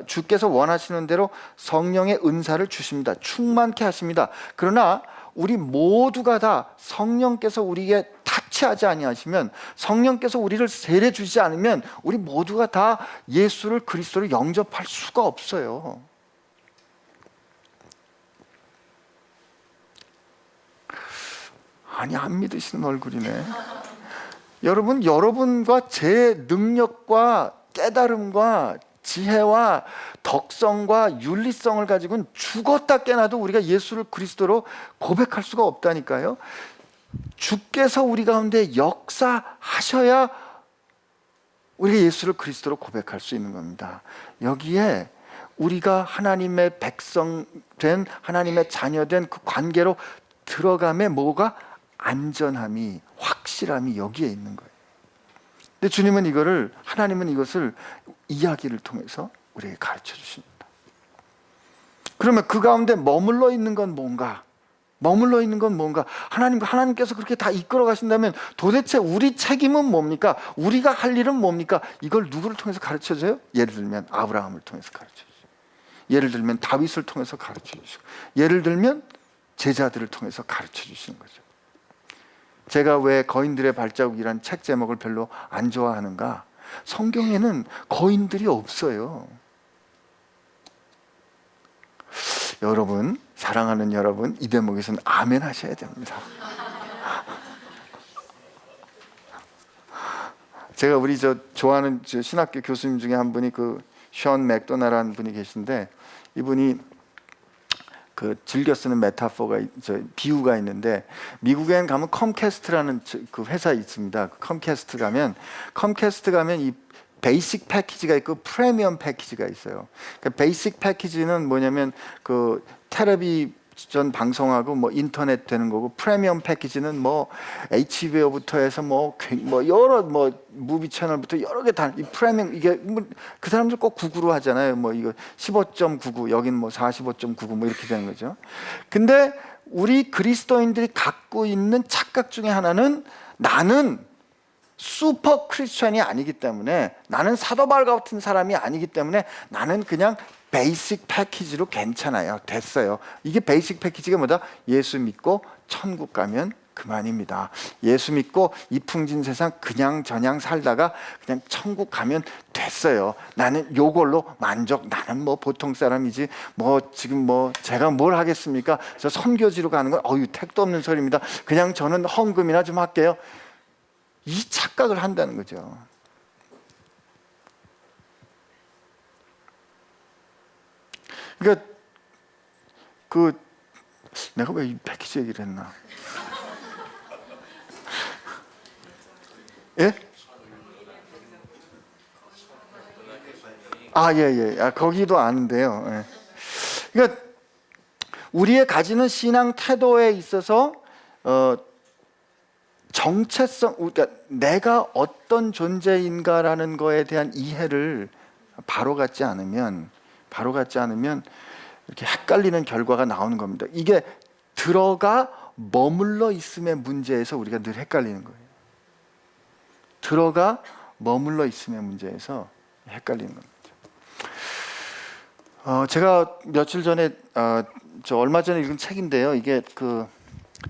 주께서 원하시는 대로 성령의 은사를 주십니다. 충만케 하십니다. 그러나 우리 모두가 다 성령께서 우리에게 타치하지 아니하시면, 성령께서 우리를 세례 주지 않으면 우리 모두가 다 예수를, 그리스도를 영접할 수가 없어요. 아니, 안 믿으시는 얼굴이네. 여러분, 여러분과 제 능력과 깨달음과 지혜와 덕성과 윤리성을 가지고는 죽었다 깨나도 우리가 예수를 그리스도로 고백할 수가 없다니까요. 주께서 우리 가운데 역사하셔야 우리가 예수를 그리스도로 고백할 수 있는 겁니다. 여기에 우리가 하나님의 백성 된, 하나님의 자녀 된 그 관계로 들어감에 뭐가 안전함이, 확실함이 여기에 있는 거예요. 근데 주님은 하나님은 이것을 이야기를 통해서 우리에게 가르쳐 주십니다. 그러면 그 가운데 머물러 있는 건 뭔가? 하나님께서 그렇게 다 이끌어 가신다면 도대체 우리 책임은 뭡니까? 우리가 할 일은 뭡니까? 이걸 누구를 통해서 가르쳐 줘요? 예를 들면 아브라함을 통해서 가르쳐 주시고, 예를 들면 다윗을 통해서 가르쳐 주시고, 예를 들면 제자들을 통해서 가르쳐 주시는 거죠. 제가 왜 거인들의 발자국이란 책 제목을 별로 안 좋아하는가? 성경에는 거인들이 없어요. 여러분, 사랑하는 여러분, 이 대목에서는 아멘 하셔야 됩니다. 제가 우리 좋아하는 신학교 교수님 중에 한 분이 션 맥도나라는 분이 계신데, 이분이 즐겨 쓰는 메타포가, 비유가 있는데, 미국에 가면 컴캐스트라는 그 회사 있습니다. 컴캐스트 가면 이 베이직 패키지가 있고 프리미엄 패키지가 있어요. 그러니까 베이직 패키지는 뭐냐면 텔레비전 방송하고 인터넷 되는 거고, 프리미엄 패키지는 HBO부터 해서 여러 무비 채널부터 여러 개 다, 이 프리미엄, 이게 그 사람들 꼭 99로 하잖아요. 이거 15.99, 여긴 45.99 이렇게 되는 거죠. 근데 우리 그리스도인들이 갖고 있는 착각 중에 하나는, 나는 슈퍼 크리스천이 아니기 때문에, 나는 사도 바울 같은 사람이 아니기 때문에 나는 그냥 베이직 패키지로 괜찮아요. 됐어요. 이게 베이직 패키지가 뭐다? 예수 믿고 천국 가면 그만입니다. 예수 믿고 이 풍진 세상 그냥 저냥 살다가 그냥 천국 가면 됐어요. 나는 요걸로 만족. 나는 보통 사람이지 지금 제가 뭘 하겠습니까? 저 선교지로 가는 건 택도 없는 소리입니다. 그냥 저는 헌금이나 좀 할게요. 이 착각을 한다는 거죠. 그러니까 내가 왜 이 패키지 얘기를 했나? 예? 예. 거기도 아는데요. 예. 그러니까 우리의 가지는 신앙 태도에 있어서 정체성, 그러니까 내가 어떤 존재인가라는 거에 대한 이해를 바로 갖지 않으면 이렇게 헷갈리는 결과가 나오는 겁니다. 이게 들어가 머물러 있음의 문제에서 우리가 늘 헷갈리는 거예요. 들어가 머물러 있음의 문제에서 헷갈리는 겁니다. 제가 며칠 전에 얼마 전에 읽은 책인데요. 이게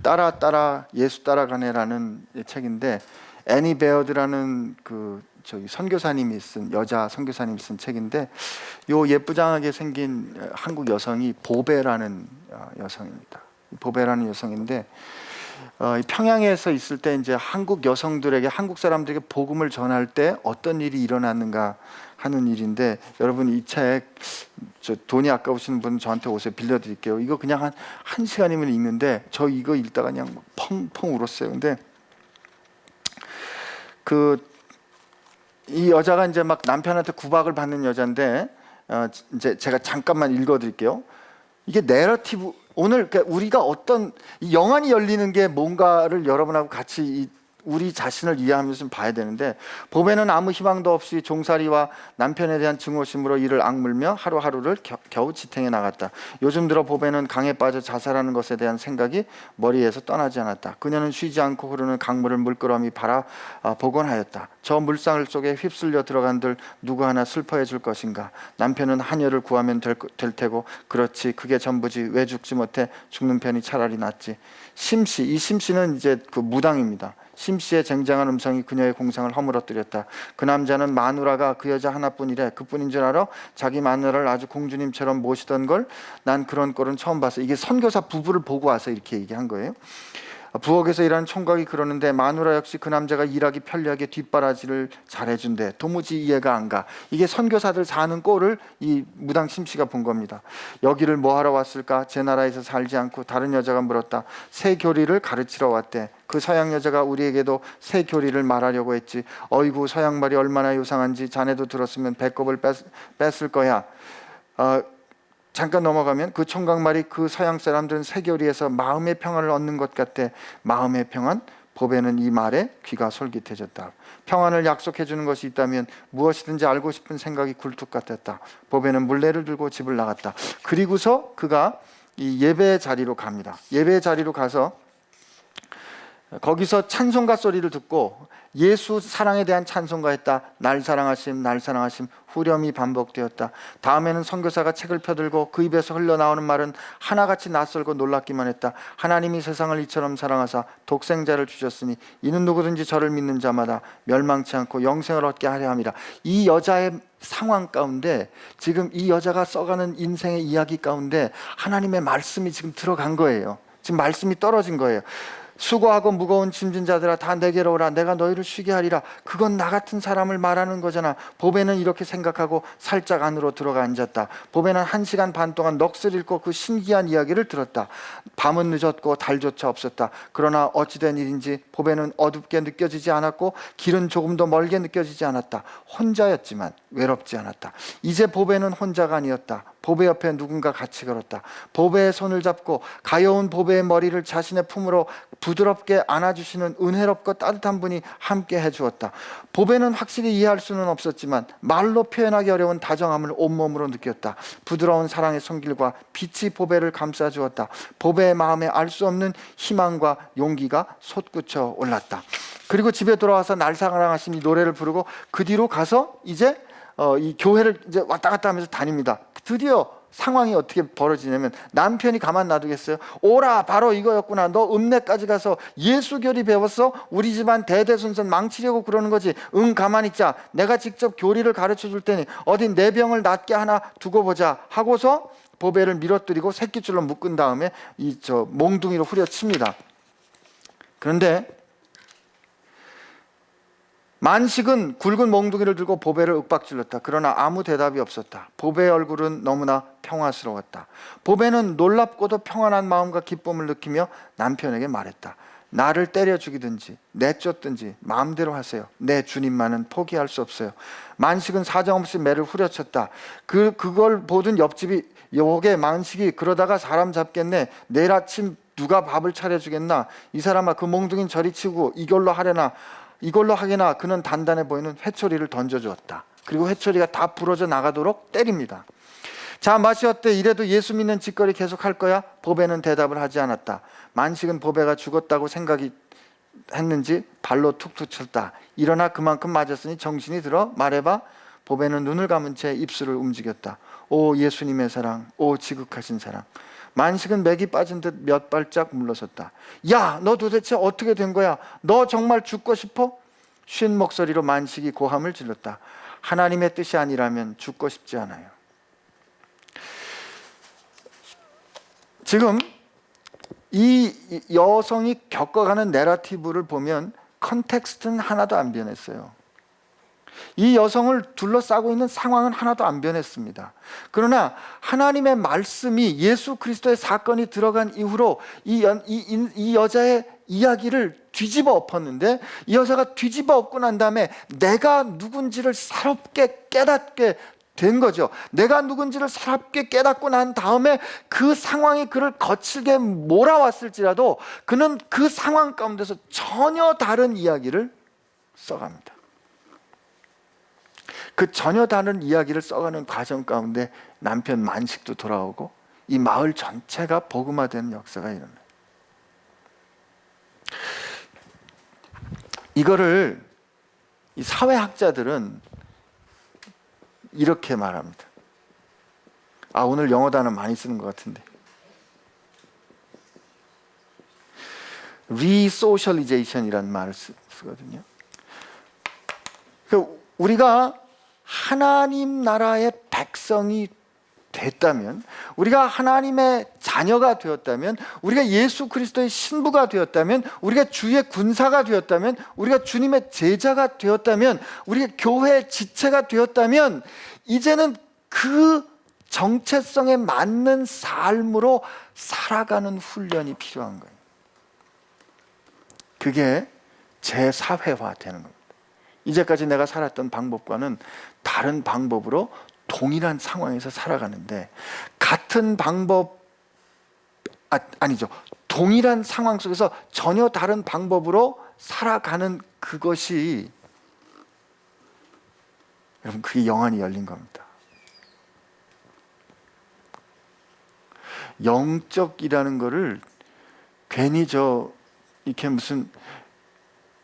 따라 예수 따라가네라는 책인데, 애니 베어드라는 선교사님이 쓴, 여자 선교사님이 쓴 책인데, 요 예쁘장하게 생긴 한국 여성이 보배라는 여성입니다. 보배라는 여성인데, 평양에서 있을 때 이제 한국 여성들에게, 한국 사람들에게 복음을 전할 때 어떤 일이 일어났는가 하는 일인데, 여러분 이 책 저 돈이 아까우신 분 저한테 오세요. 빌려드릴게요. 이거 그냥 한 시간이면 읽는데 저 이거 읽다가 그냥 펑펑 울었어요. 근데 이 여자가 이제 막 남편한테 구박을 받는 여자인데 이제 제가 잠깐만 읽어드릴게요. 이게 내러티브, 오늘 그러니까 우리가 어떤 이 영안이 열리는 게 뭔가를 여러분하고 같이 우리 자신을 이해하면서 좀 봐야 되는데, 보배는 아무 희망도 없이 종살이와 남편에 대한 증오심으로 이를 악물며 하루하루를 겨우 지탱해 나갔다. 요즘 들어 보배는 강에 빠져 자살하는 것에 대한 생각이 머리에서 떠나지 않았다. 그녀는 쉬지 않고 흐르는 강물을 물끄러미 바라보곤 하였다. 저 물상을 속에 휩쓸려 들어간들 누구 하나 슬퍼해 줄 것인가. 남편은 하녀를 구하면 될 테고, 그렇지 그게 전부지. 왜 죽지 못해 죽는 편이 차라리 낫지. 심씨, 이 심씨는 이제 그 무당입니다. 심씨의 쟁쟁한 음성이 그녀의 공상을 허물어뜨렸다. 그 남자는 마누라가 그 여자 하나뿐이래. 그뿐인 줄 알아? 자기 마누라를 아주 공주님처럼 모시던 걸 난 그런 꼴은 처음 봤어. 이게 선교사 부부를 보고 와서 이렇게 얘기한 거예요. 부엌에서 일하는 총각이 그러는데 마누라 역시 그 남자가 일하기 편리하게 뒷바라지를 잘해준대. 도무지 이해가 안 가. 이게 선교사들 사는 꼴을 이 무당 심씨가 본 겁니다. 여기를 뭐 하러 왔을까? 제 나라에서 살지 않고. 다른 여자가 물었다. 새 교리를 가르치러 왔대. 그 서양 여자가 우리에게도 새 교리를 말하려고 했지. 어이구, 서양 말이 얼마나 요상한지 자네도 들었으면 배꼽을 뺐을 거야. 잠깐 넘어가면 그 총각 말이 그 서양 사람들은 새 교리에서 마음의 평안을 얻는 것 같대. 마음의 평안? 보배는 이 말에 귀가 솔깃해졌다. 평안을 약속해 주는 것이 있다면 무엇이든지 알고 싶은 생각이 굴뚝 같았다. 보배는 물레를 들고 집을 나갔다. 그리고서 그가 이 예배의 자리로 갑니다. 예배의 자리로 가서 거기서 찬송가 소리를 듣고 예수 사랑에 대한 찬송가 했다. 날 사랑하심, 날 사랑하심. 후렴이 반복되었다. 다음에는 선교사가 책을 펴들고 그 입에서 흘러나오는 말은 하나같이 낯설고 놀랍기만 했다. 하나님이 세상을 이처럼 사랑하사 독생자를 주셨으니 이는 누구든지 저를 믿는 자마다 멸망치 않고 영생을 얻게 하려 함이라. 이 여자의 상황 가운데, 지금 이 여자가 써가는 인생의 이야기 가운데 하나님의 말씀이 지금 들어간 거예요. 지금 말씀이 떨어진 거예요. 수고하고 무거운 짐진 자들아 다 내게로 오라. 내가 너희를 쉬게 하리라. 그건 나 같은 사람을 말하는 거잖아. 보배는 이렇게 생각하고 살짝 안으로 들어가 앉았다. 보배는 1시간 반 동안 넋을 잃고 그 신기한 이야기를 들었다. 밤은 늦었고 달조차 없었다. 그러나 어찌된 일인지 보배는 어둡게 느껴지지 않았고 길은 조금도 멀게 느껴지지 않았다. 혼자였지만 외롭지 않았다. 이제 보배는 혼자가 아니었다. 보배 옆에 누군가 같이 걸었다. 보배의 손을 잡고 가여운 보배의 머리를 자신의 품으로 부드럽게 안아주시는 은혜롭고 따뜻한 분이 함께 해주었다. 보배는 확실히 이해할 수는 없었지만 말로 표현하기 어려운 다정함을 온몸으로 느꼈다. 부드러운 사랑의 손길과 빛이 보배를 감싸주었다. 보배의 마음에 알 수 없는 희망과 용기가 솟구쳐 올랐다. 그리고 집에 돌아와서 날 사랑하신 이 노래를 부르고 그 뒤로 가서 이제 이 교회를 이제 왔다 갔다 하면서 다닙니다. 드디어 상황이 어떻게 벌어지냐면, 남편이 가만 놔두겠어요? 오라, 바로 이거였구나. 너 읍내까지 가서 예수교리 배웠어? 우리 집안 대대손손 망치려고 그러는 거지. 응, 가만히 있자. 내가 직접 교리를 가르쳐 줄 테니 어디 내 병을 낫게 하나 두고 보자 하고서 보배를 밀어뜨리고 새끼줄로 묶은 다음에 몽둥이로 후려칩니다. 그런데 만식은 굵은 몽둥이를 들고 보배를 윽박질렀다. 그러나 아무 대답이 없었다. 보배의 얼굴은 너무나 평화스러웠다. 보배는 놀랍고도 평안한 마음과 기쁨을 느끼며 남편에게 말했다. 나를 때려 죽이든지 내쫓든지 마음대로 하세요. 내 주님만은 포기할 수 없어요. 만식은 사정없이 매를 후려쳤다. 그걸 보던 옆집이, 요게 만식이 그러다가 사람 잡겠네. 내일 아침 누가 밥을 차려주겠나. 이 사람아, 그 몽둥이는 저리 치고 이걸로 하게나. 그는 단단해 보이는 회초리를 던져주었다. 그리고 회초리가 다 부러져 나가도록 때립니다. 자, 맛이 어때? 이래도 예수 믿는 짓거리 계속 할 거야? 보배는 대답을 하지 않았다. 만식은 보배가 죽었다고 생각이 했는지 발로 툭툭 쳤다. 일어나 그만큼 맞았으니 정신이 들어 말해봐. 보배는 눈을 감은 채 입술을 움직였다. 오 예수님의 사랑, 오 지극하신 사랑. 만식은 맥이 빠진 듯 몇 발짝 물러섰다. 야, 너 도대체 어떻게 된 거야? 너 정말 죽고 싶어? 쉰 목소리로 만식이 고함을 질렀다. 하나님의 뜻이 아니라면 죽고 싶지 않아요. 지금 이 여성이 겪어가는 내러티브를 보면 컨텍스트는 하나도 안 변했어요. 이 여성을 둘러싸고 있는 상황은 하나도 안 변했습니다. 그러나 하나님의 말씀이 예수 그리스도의 사건이 들어간 이후로 이 여자의 이야기를 뒤집어 엎었는데, 이 여자가 뒤집어 엎고 난 다음에 내가 누군지를 새롭게 깨닫게 된 거죠. 내가 누군지를 새롭게 깨닫고 난 다음에 그 상황이 그를 거칠게 몰아왔을지라도 그는 그 상황 가운데서 전혀 다른 이야기를 써갑니다. 그 전혀 다른 이야기를 써가는 과정 가운데 남편 만식도 돌아오고 이 마을 전체가 복음화되는 역사가 일어나요. 이거를 이 사회학자들은 이렇게 말합니다. 오늘 영어 단어 많이 쓰는 것 같은데, 리소셜리제이션이라는 말을 쓰거든요. 우리가 하나님 나라의 백성이 됐다면, 우리가 하나님의 자녀가 되었다면, 우리가 예수 그리스도의 신부가 되었다면, 우리가 주의 군사가 되었다면, 우리가 주님의 제자가 되었다면, 우리가 교회의 지체가 되었다면, 이제는 그 정체성에 맞는 삶으로 살아가는 훈련이 필요한 거예요. 그게 재사회화되는 겁니다. 이제까지 내가 살았던 방법과는 다른 방법으로 동일한 상황에서 살아가는데, 같은 방법 아니죠. 동일한 상황 속에서 전혀 다른 방법으로 살아가는 그것이, 여러분, 그게 영안이 열린 겁니다. 영적이라는 거를 괜히 이렇게 무슨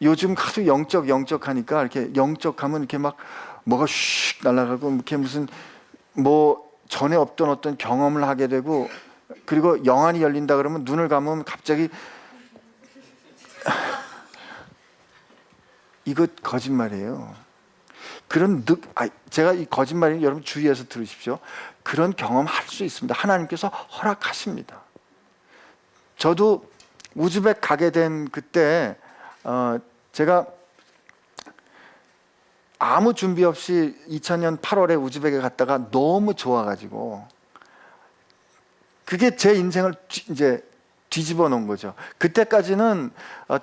요즘 하도 영적 하니까 이렇게 영적하면 이렇게 막 뭐가 슉 날아가고 이렇게 무슨 뭐 전에 없던 어떤 경험을 하게 되고, 그리고 영안이 열린다 그러면 눈을 감으면 갑자기 이거 거짓말이에요. 제가 이 거짓말이 여러분 주의해서 들으십시오. 그런 경험 할 수 있습니다. 하나님께서 허락하십니다. 저도 우즈벡 가게 된 그때 제가 아무 준비 없이 2000년 8월에 우즈벡에 갔다가 너무 좋아가지고 그게 제 인생을 이제 뒤집어 놓은 거죠. 그때까지는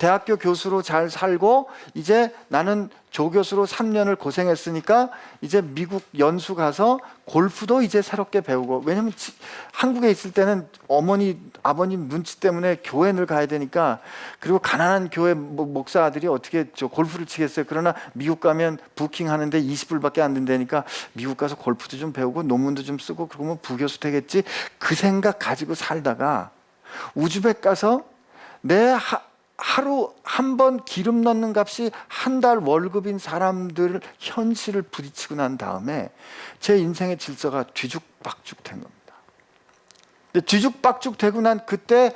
대학교 교수로 잘 살고 이제 나는 조교수로 3년을 고생했으니까 이제 미국 연수 가서 골프도 이제 새롭게 배우고, 왜냐면 한국에 있을 때는 어머니 아버님 눈치 때문에 교회 늘 가야 되니까, 그리고 가난한 교회 목사 아들이 어떻게 골프를 치겠어요. 그러나 미국 가면 부킹하는데 20불밖에 안 든다니까 미국 가서 골프도 좀 배우고 논문도 좀 쓰고 그러면 부교수 되겠지, 그 생각 가지고 살다가 우즈벡 가서 내 하루 한 번 기름 넣는 값이 한 달 월급인 사람들 현실을 부딪히고 난 다음에 제 인생의 질서가 뒤죽박죽 된 겁니다. 근데 뒤죽박죽 되고 난 그때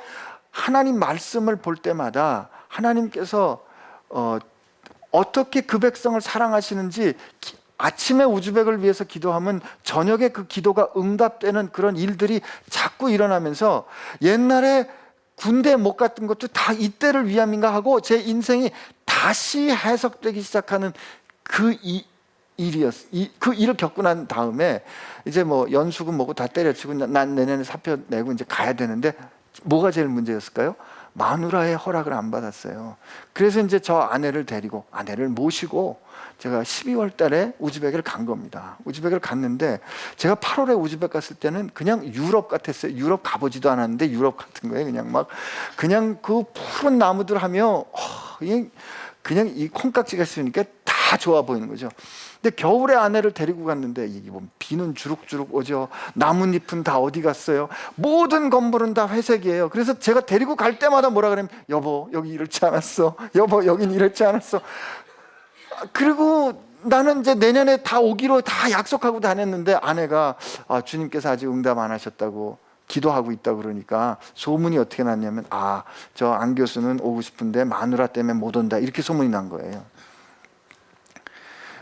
하나님 말씀을 볼 때마다 하나님께서 어떻게 그 백성을 사랑하시는지, 아침에 우즈벡을 위해서 기도하면 저녁에 그 기도가 응답되는 그런 일들이 자꾸 일어나면서, 옛날에 군대 못 갔던 것도 다 이때를 위함인가 하고 제 인생이 다시 해석되기 시작하는 그 일을 겪고 난 다음에 이제 뭐 연수금 뭐고 다 때려치고 난 내년에 사표 내고 이제 가야 되는데, 뭐가 제일 문제였을까요? 마누라의 허락을 안 받았어요. 그래서 이제 저 아내를 모시고 제가 12월 달에 우즈벡을 간 겁니다. 우즈벡을 갔는데 제가 8월에 우즈벡 갔을 때는 그냥 유럽 같았어요. 유럽 가보지도 않았는데 유럽 같은 거예요. 그냥 그 푸른 나무들 하며 그냥 이 콩깍지가 있으니까 다 좋아 보이는 거죠. 근데 겨울에 아내를 데리고 갔는데 이게 뭐 비는 주룩주룩 오죠. 나뭇잎은 다 어디 갔어요. 모든 건물은 다 회색이에요. 그래서 제가 데리고 갈 때마다 뭐라 그러면, 여보 여기 이렇지 않았어, 여보 여긴 이렇지 않았어. 그리고 나는 이제 내년에 다 오기로 다 약속하고 다녔는데 아내가 주님께서 아직 응답 안 하셨다고 기도하고 있다 그러니까 소문이 어떻게 났냐면, 저 안 교수는 오고 싶은데 마누라 때문에 못 온다, 이렇게 소문이 난 거예요.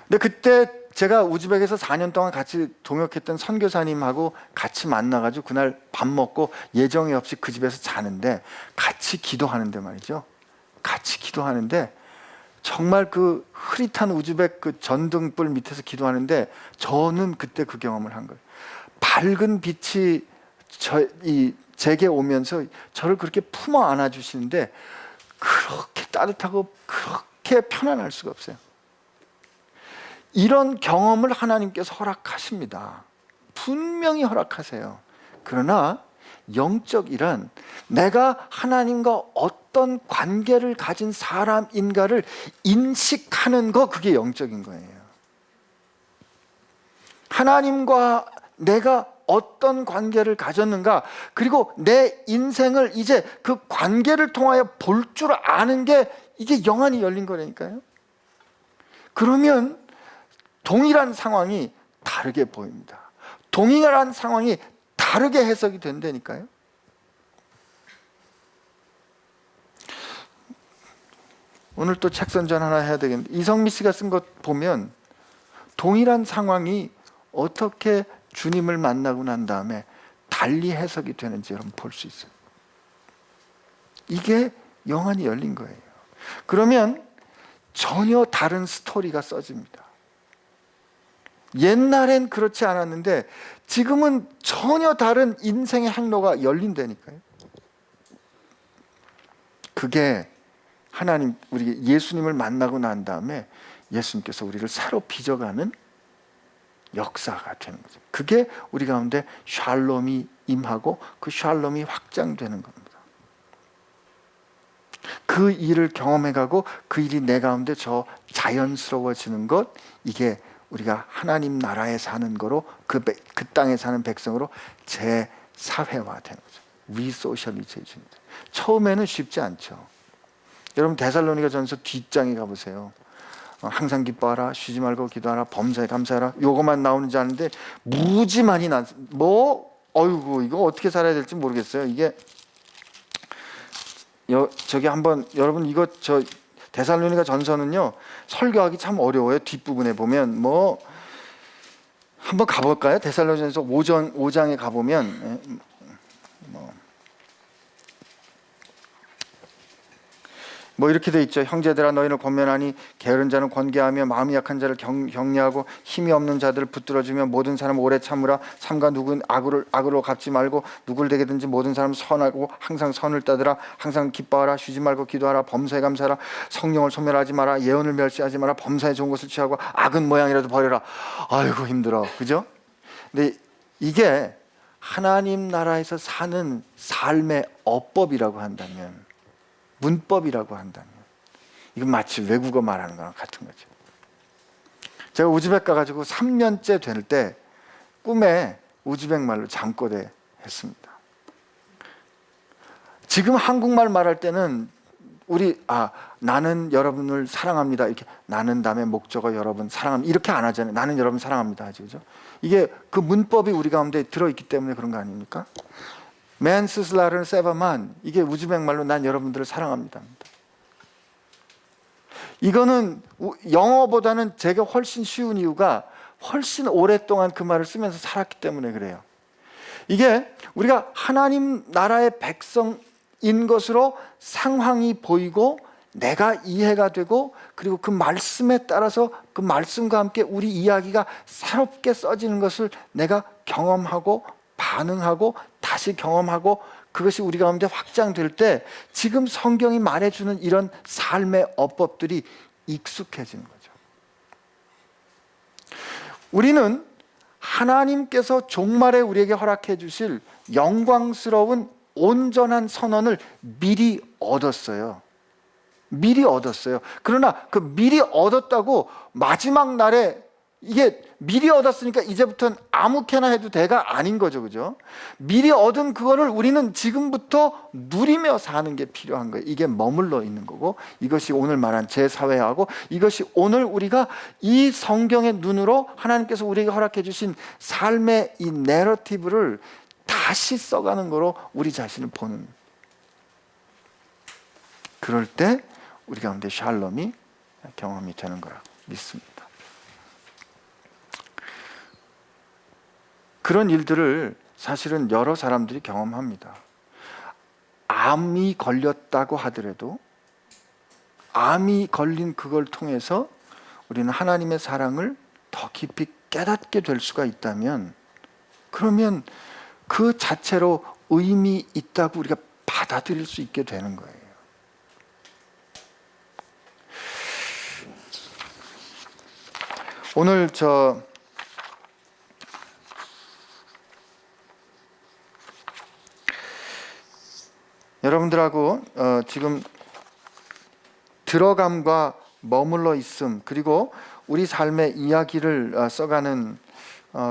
근데 그때 제가 우즈벡에서 4년 동안 같이 동역했던 선교사님하고 같이 만나가지고 그날 밥 먹고 예정이 없이 그 집에서 자는데 같이 기도하는데 말이죠. 같이 기도하는데 정말 그 흐릿한 우즈벡 그 전등불 밑에서 기도하는데 저는 그때 그 경험을 한 거예요. 밝은 빛이 제게 오면서 저를 그렇게 품어 안아주시는데 그렇게 따뜻하고 그렇게 편안할 수가 없어요. 이런 경험을 하나님께서 허락하십니다. 분명히 허락하세요. 그러나 영적이란 내가 하나님과 어떤 관계를 가진 사람인가를 인식하는 거, 그게 영적인 거예요. 하나님과 내가 어떤 관계를 가졌는가, 그리고 내 인생을 이제 그 관계를 통하여 볼 줄 아는 게, 이게 영안이 열린 거라니까요. 그러면 동일한 상황이 다르게 보입니다. 동일한 상황이 다르게 해석이 된다니까요. 오늘 또 책 선전 하나 해야 되겠는데, 이성미 씨가 쓴 것 보면 동일한 상황이 어떻게 주님을 만나고 난 다음에 달리 해석이 되는지 여러분 볼 수 있어요. 이게 영안이 열린 거예요. 그러면 전혀 다른 스토리가 써집니다. 옛날엔 그렇지 않았는데 지금은 전혀 다른 인생의 항로가 열린다니까요. 그게 하나님, 우리 예수님을 만나고 난 다음에 예수님께서 우리를 새로 빚어가는 역사가 되는 거죠. 그게 우리 가운데 샬롬이 임하고 그 샬롬이 확장되는 겁니다. 그 일을 경험해가고 그 일이 내 가운데 저 자연스러워지는 것, 이게 우리가 하나님 나라에 사는 거로, 그 땅에 사는 백성으로 재사회화되는 거죠. 리소셜리제이션입니다. 처음에는 쉽지 않죠. 여러분 데살로니가 전서 뒷장에 가보세요. 항상 기뻐하라, 쉬지 말고 기도하라, 범사에 감사하라, 요것만 나오는지 아는데 무지 많이 어이구, 이거 어떻게 살아야 될지 모르겠어요. 이게 저기 한번 여러분, 이거 데살로니가 전서는요 설교하기 참 어려워요. 뒷부분에 보면 한번 가볼까요? 데살로니가전서 5장에 가보면 이렇게 돼 있죠. 형제들아, 너희를 권면하니 게으른 자는 권계하며 마음이 약한 자를 격려하고 힘이 없는 자들을 붙들어주며 모든 사람 오래 참으라. 삼가 누군 악으로 갚지 말고 누굴 대게든지 모든 사람 선하고 항상 선을 따르라. 항상 기뻐하라. 쉬지 말고 기도하라. 범사에 감사하라. 성령을 소멸하지 마라. 예언을 멸시하지 마라. 범사에 좋은 것을 취하고 악은 모양이라도 버려라. 아이고 힘들어, 그죠? 근데 이게 하나님 나라에서 사는 삶의 어법이라고 한다면, 문법이라고 한다면, 이건 마치 외국어 말하는 거랑 같은 거죠. 제가 우즈벡 가가지고 3년째 될 때 꿈에 우즈벡 말로 잠꼬대 했습니다. 지금 한국말 말할 때는 나는 여러분을 사랑합니다, 이렇게 나는 다음에 목적어 여러분 사랑합니다 이렇게 안 하잖아요. 나는 여러분 사랑합니다 하죠, 그죠? 이게 그 문법이 우리 가운데 들어있기 때문에 그런 거 아닙니까? 맨스슬라르 세바만, 이게 우즈벡 말로 난 여러분들을 사랑합니다. 이거는 영어보다는 제가 훨씬 쉬운 이유가 훨씬 오랫동안 그 말을 쓰면서 살았기 때문에 그래요. 이게 우리가 하나님 나라의 백성인 것으로 상황이 보이고 내가 이해가 되고, 그리고 그 말씀에 따라서 그 말씀과 함께 우리 이야기가 새롭게 써지는 것을 내가 경험하고 반응하고 다시 경험하고, 그것이 우리 가운데 확장될 때 지금 성경이 말해주는 이런 삶의 어법들이 익숙해지는 거죠. 우리는 하나님께서 종말에 우리에게 허락해 주실 영광스러운 온전한 선언을 미리 얻었어요. 미리 얻었어요. 그러나 그 미리 얻었다고 마지막 날에 이게 미리 얻었으니까 이제부터는 아무렇게나 해도 돼가 아닌 거죠, 그죠? 미리 얻은 그거를 우리는 지금부터 누리며 사는 게 필요한 거예요. 이게 머물러 있는 거고, 이것이 오늘 말한 재사회하고, 이것이 오늘 우리가 이 성경의 눈으로 하나님께서 우리에게 허락해 주신 삶의 이 내러티브를 다시 써가는 거로 우리 자신을 보는, 그럴 때 우리 가운데 샬롬이 경험이 되는 거라 믿습니다. 그런 일들을 사실은 여러 사람들이 경험합니다. 암이 걸렸다고 하더라도 암이 걸린 그걸 통해서 우리는 하나님의 사랑을 더 깊이 깨닫게 될 수가 있다면, 그러면 그 자체로 의미 있다고 우리가 받아들일 수 있게 되는 거예요. 오늘 여러분들하고 지금 들어감과 머물러 있음, 그리고 우리 삶의 이야기를 써가는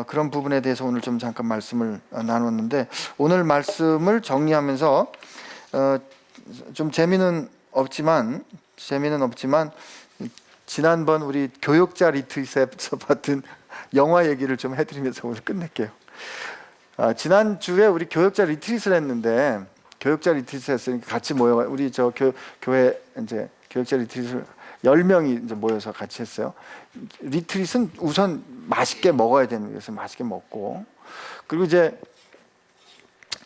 그런 부분에 대해서 오늘 좀 잠깐 말씀을 나눴는데, 오늘 말씀을 정리하면서 좀 재미는 없지만 지난번 우리 교역자 리트릿에서 받은 영화 얘기를 좀 해드리면서 오늘 끝낼게요. 지난주에 우리 교역자 리트릿을 했는데, 교역자 리트릿을 했으니까 같이 모여, 우리 교회 이제 교역자 리트릿을 10명이 이제 모여서 같이 했어요. 리트릿은 우선 맛있게 먹어야 되는 거예요. 그래서 맛있게 먹고, 그리고 이제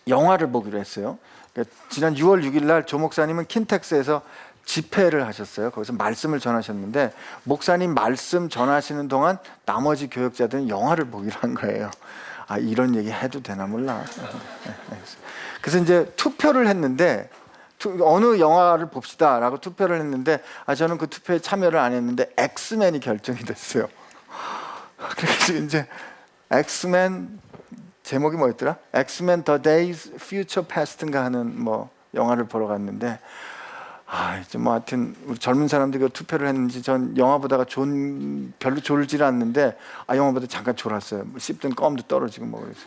영화를 보기로 했어요. 그러니까 지난 6월 6일 날 조 목사님은 킨텍스에서 집회를 하셨어요. 거기서 말씀을 전하셨는데, 목사님 말씀 전하시는 동안 나머지 교역자들은 영화를 보기로 한 거예요. 아, 이런 얘기 해도 되나 몰라. 그래서 이제 투표를 했는데, 어느 영화를 봅시다라고 투표를 했는데, 저는 그 투표에 참여를 안 했는데 엑스맨이 결정이 됐어요. 그래서 이제 엑스맨 제목이 뭐였더라? 엑스맨 The Days Future Past인가 하는 뭐 영화를 보러 갔는데, 이제 뭐 하여튼 우리 젊은 사람들이 투표를 했는지 전 영화 보다가 별로 졸질 않는데, 영화 보다 잠깐 졸았어요. 뭐 씹던 껌도 떨어지고 뭐 그래서.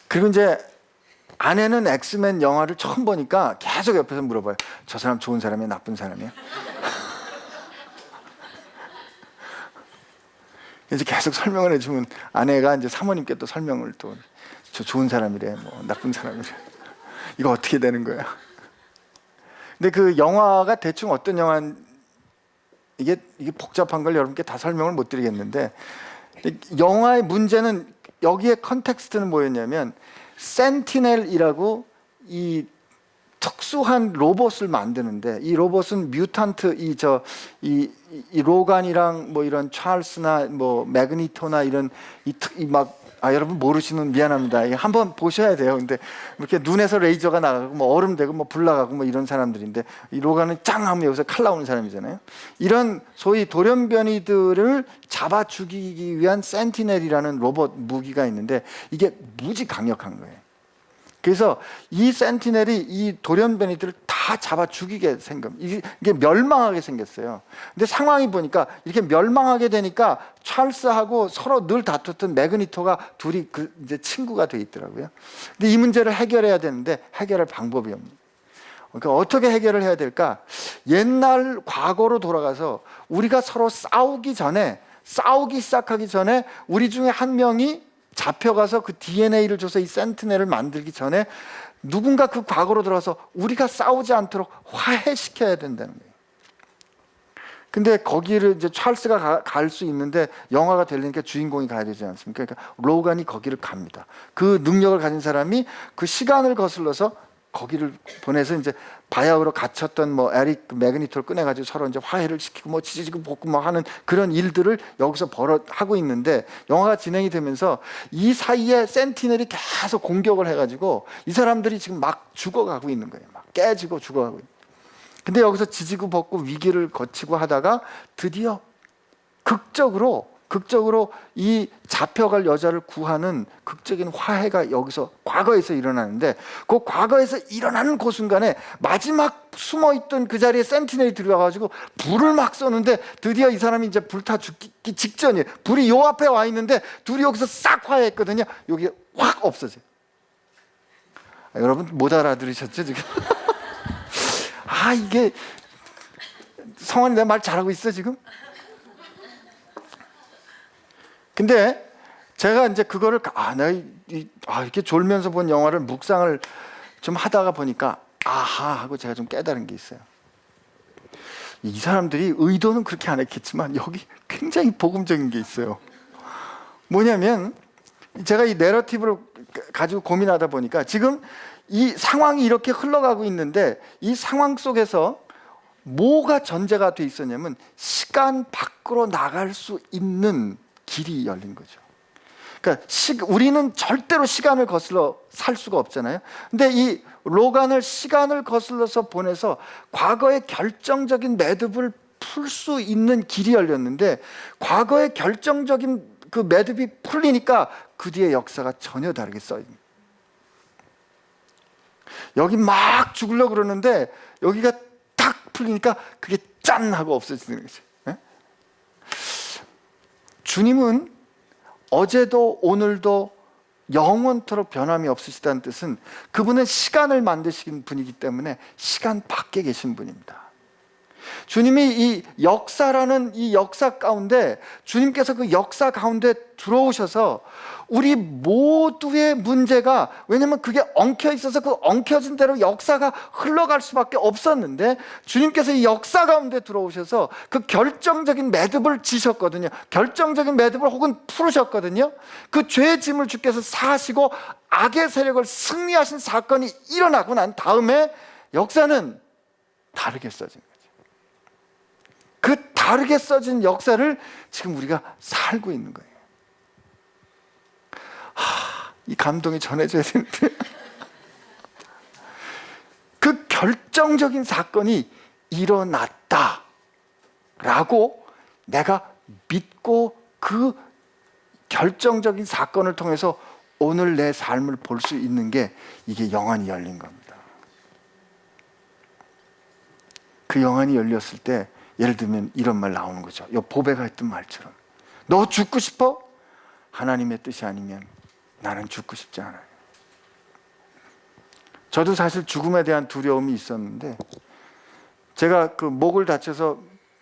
그리고 이제 아내는 엑스맨 영화를 처음 보니까 계속 옆에서 물어봐요. 저 사람 좋은 사람이야, 나쁜 사람이야? 이제 계속 설명을 해주면 아내가 이제 사모님께 또 설명을 또, 저 좋은 사람이래, 뭐 나쁜 사람이래. 이거 어떻게 되는 거야? 근데 그 영화가 대충 어떤 이게 복잡한 걸 여러분께 다 설명을 못 드리겠는데, 영화의 문제는, 여기에 컨텍스트는 뭐였냐면, 센티넬이라고 이 특수한 로봇을 만드는데, 이 로봇은 뮤탄트, 이 로간이랑 뭐 이런 찰스나 뭐 매그니토나 이런 여러분 모르시는 미안합니다. 한번 보셔야 돼요. 근데 이렇게 눈에서 레이저가 나가고 뭐 얼음 되고 뭐 불 나가고 뭐 이런 사람들인데, 이 로간은 짱 하면 여기서 칼 나오는 사람이잖아요. 이런 소위 돌연변이들을 잡아 죽이기 위한 센티넬이라는 로봇 무기가 있는데, 이게 무지 강력한 거예요. 그래서 이 센티넬이 이 돌연변이들을 다 잡아 죽이게 이게 멸망하게 생겼어요. 근데 상황이 보니까 이렇게 멸망하게 되니까 찰스하고 서로 늘 다투던 매그니토가 둘이 이제 친구가 돼 있더라고요. 근데 이 문제를 해결해야 되는데 해결할 방법이 없는. 그러니까 어떻게 해결을 해야 될까? 옛날 과거로 돌아가서 우리가 서로 싸우기 시작하기 전에 우리 중에 한 명이 잡혀가서 그 DNA를 줘서 이 센티넬을 만들기 전에 누군가 그 과거로 들어가서 우리가 싸우지 않도록 화해시켜야 된다는 거예요. 근데 거기를 이제 찰스가 갈 수 있는데, 영화가 되려니까 주인공이 가야 되지 않습니까? 그러니까 로간이 거기를 갑니다. 그 능력을 가진 사람이 그 시간을 거슬러서 거기를 보내서 이제 바야흐로 갇혔던 뭐 에릭 매그니토를 꺼내가지고 서로 이제 화해를 시키고 뭐 지지고 볶고 뭐 하는 그런 일들을 여기서 하고 있는데, 영화가 진행이 되면서 이 사이에 센티넬이 계속 공격을 해가지고 이 사람들이 지금 막 죽어가고 있는 거예요. 막 깨지고 죽어가고 있는. 근데 여기서 지지고 볶고 위기를 거치고 하다가 드디어 극적으로 이 잡혀갈 여자를 구하는 극적인 화해가 여기서 과거에서 일어나는데, 그 과거에서 일어나는 그 순간에 마지막 숨어있던 그 자리에 센티넬이 들어와가지고 불을 막 쏘는데, 드디어 이 사람이 이제 불타 죽기 직전이에요. 불이 요 앞에 와 있는데 둘이 여기서 싹 화해했거든요. 여기 확 없어져요. 여러분 못 알아들으셨죠 지금? 이게 성환이 내 말 잘하고 있어 지금? 근데 제가 이제 그거를 이렇게 졸면서 본 영화를 묵상을 좀 하다가 보니까 하고 제가 좀 깨달은 게 있어요. 이 사람들이 의도는 그렇게 안 했겠지만 여기 굉장히 복음적인 게 있어요. 뭐냐면, 제가 이 내러티브를 가지고 고민하다 보니까 지금 이 상황이 이렇게 흘러가고 있는데 이 상황 속에서 뭐가 전제가 돼 있었냐면 시간 밖으로 나갈 수 있는 길이 열린 거죠. 그러니까 우리는 절대로 시간을 거슬러 살 수가 없잖아요. 근데 이 로간을 시간을 거슬러서 보내서 과거의 결정적인 매듭을 풀 수 있는 길이 열렸는데 과거의 결정적인 그 매듭이 풀리니까 그 뒤에 역사가 전혀 다르게 써입니다. 여기 막 죽으려고 그러는데 여기가 딱 풀리니까 그게 짠 하고 없어지는 거죠. 네? 주님은 어제도 오늘도 영원토록 변함이 없으시다는 뜻은 그분은 시간을 만드신 분이기 때문에 시간 밖에 계신 분입니다. 주님이 이 역사라는 이 역사 가운데 주님께서 그 역사 가운데 들어오셔서 우리 모두의 문제가, 왜냐하면 그게 엉켜 있어서 그 엉켜진 대로 역사가 흘러갈 수밖에 없었는데 주님께서 이 역사 가운데 들어오셔서 그 결정적인 매듭을 지셨거든요. 결정적인 매듭을 혹은 풀으셨거든요. 그 죄의 짐을 주께서 사시고 악의 세력을 승리하신 사건이 일어나고 난 다음에 역사는 다르게 써진 거예요. 그 다르게 써진 역사를 지금 우리가 살고 있는 거예요. 이 감동이 전해져야 되는데 그 결정적인 사건이 일어났다라고 내가 믿고 그 결정적인 사건을 통해서 오늘 내 삶을 볼 수 있는 게 이게 영안이 열린 겁니다. 그 영안이 열렸을 때 예를 들면 이런 말 나오는 거죠. 요 보배가 했던 말처럼 너 죽고 싶어? 하나님의 뜻이 아니면 나는 죽고 싶지 않아요. 저도 사실 죽음에 대한 두려움이 있었는데 제가 그 목을 다쳐서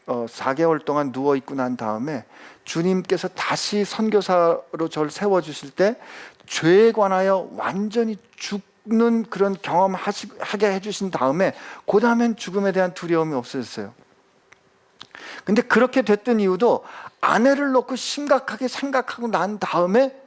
4개월 동안 누워있고 난 다음에 주님께서 다시 선교사로 저를 세워주실 때 죄에 관하여 완전히 죽는 그런 경험하게 해주신 다음에 그 다음엔 죽음에 대한 두려움이 없어졌어요. 근데 그렇게 됐던 이유도 아내를 놓고 심각하게 생각하고 난 다음에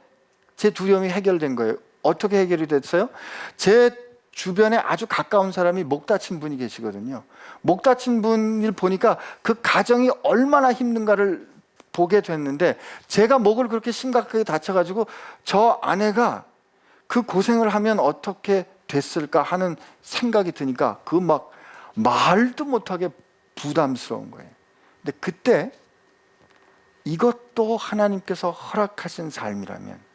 제 두려움이 해결된 거예요. 어떻게 해결이 됐어요? 제 주변에 아주 가까운 사람이 목 다친 분이 계시거든요. 목 다친 분을 보니까 그 가정이 얼마나 힘든가를 보게 됐는데 제가 목을 그렇게 심각하게 다쳐가지고 저 아내가 그 고생을 하면 어떻게 됐을까 하는 생각이 드니까 그 막 말도 못하게 부담스러운 거예요. 근데 그때 이것도 하나님께서 허락하신 삶이라면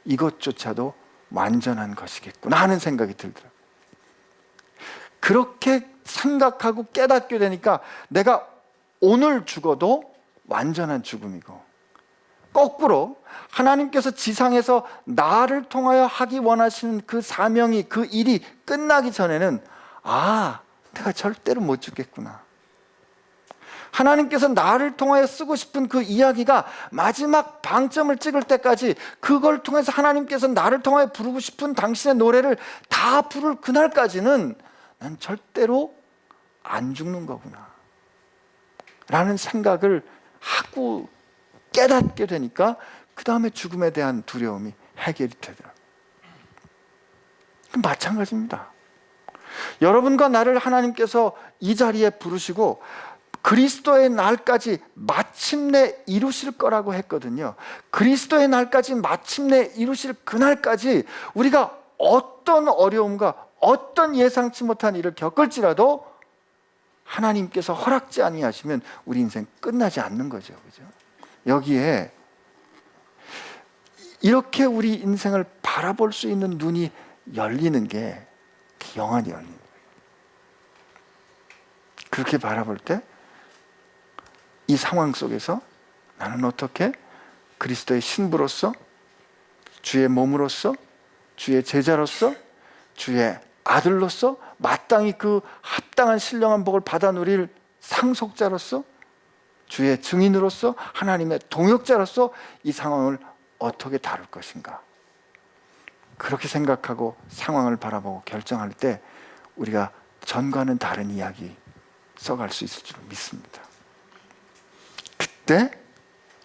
이것조차도 완전한 것이겠구나 하는 생각이 들더라고요. 그렇게 생각하고 깨닫게 되니까 내가 오늘 죽어도 완전한 죽음이고, 거꾸로 하나님께서 지상에서 나를 통하여 하기 원하시는 그 사명이, 그 일이 끝나기 전에는 내가 절대로 못 죽겠구나. 하나님께서 나를 통하여 쓰고 싶은 그 이야기가 마지막 방점을 찍을 때까지 그걸 통해서 하나님께서 나를 통하여 부르고 싶은 당신의 노래를 다 부를 그날까지는 난 절대로 안 죽는 거구나 라는 생각을 하고 깨닫게 되니까 그 다음에 죽음에 대한 두려움이 해결이 되더라고요. 마찬가지입니다. 여러분과 나를 하나님께서 이 자리에 부르시고 그리스도의 날까지 마침내 이루실 거라고 했거든요. 그리스도의 날까지 마침내 이루실 그날까지 우리가 어떤 어려움과 어떤 예상치 못한 일을 겪을지라도 하나님께서 허락지 아니하시면 우리 인생 끝나지 않는 거죠. 그죠? 여기에 이렇게 우리 인생을 바라볼 수 있는 눈이 열리는 게 영안이 열리는 거예요. 그렇게 바라볼 때 이 상황 속에서 나는 어떻게 그리스도의 신부로서, 주의 몸으로서, 주의 제자로서, 주의 아들로서 마땅히 그 합당한 신령한 복을 받아 누릴 상속자로서, 주의 증인으로서, 하나님의 동역자로서 이 상황을 어떻게 다룰 것인가. 그렇게 생각하고 상황을 바라보고 결정할 때 우리가 전과는 다른 이야기 써갈 수 있을 줄 믿습니다. 그때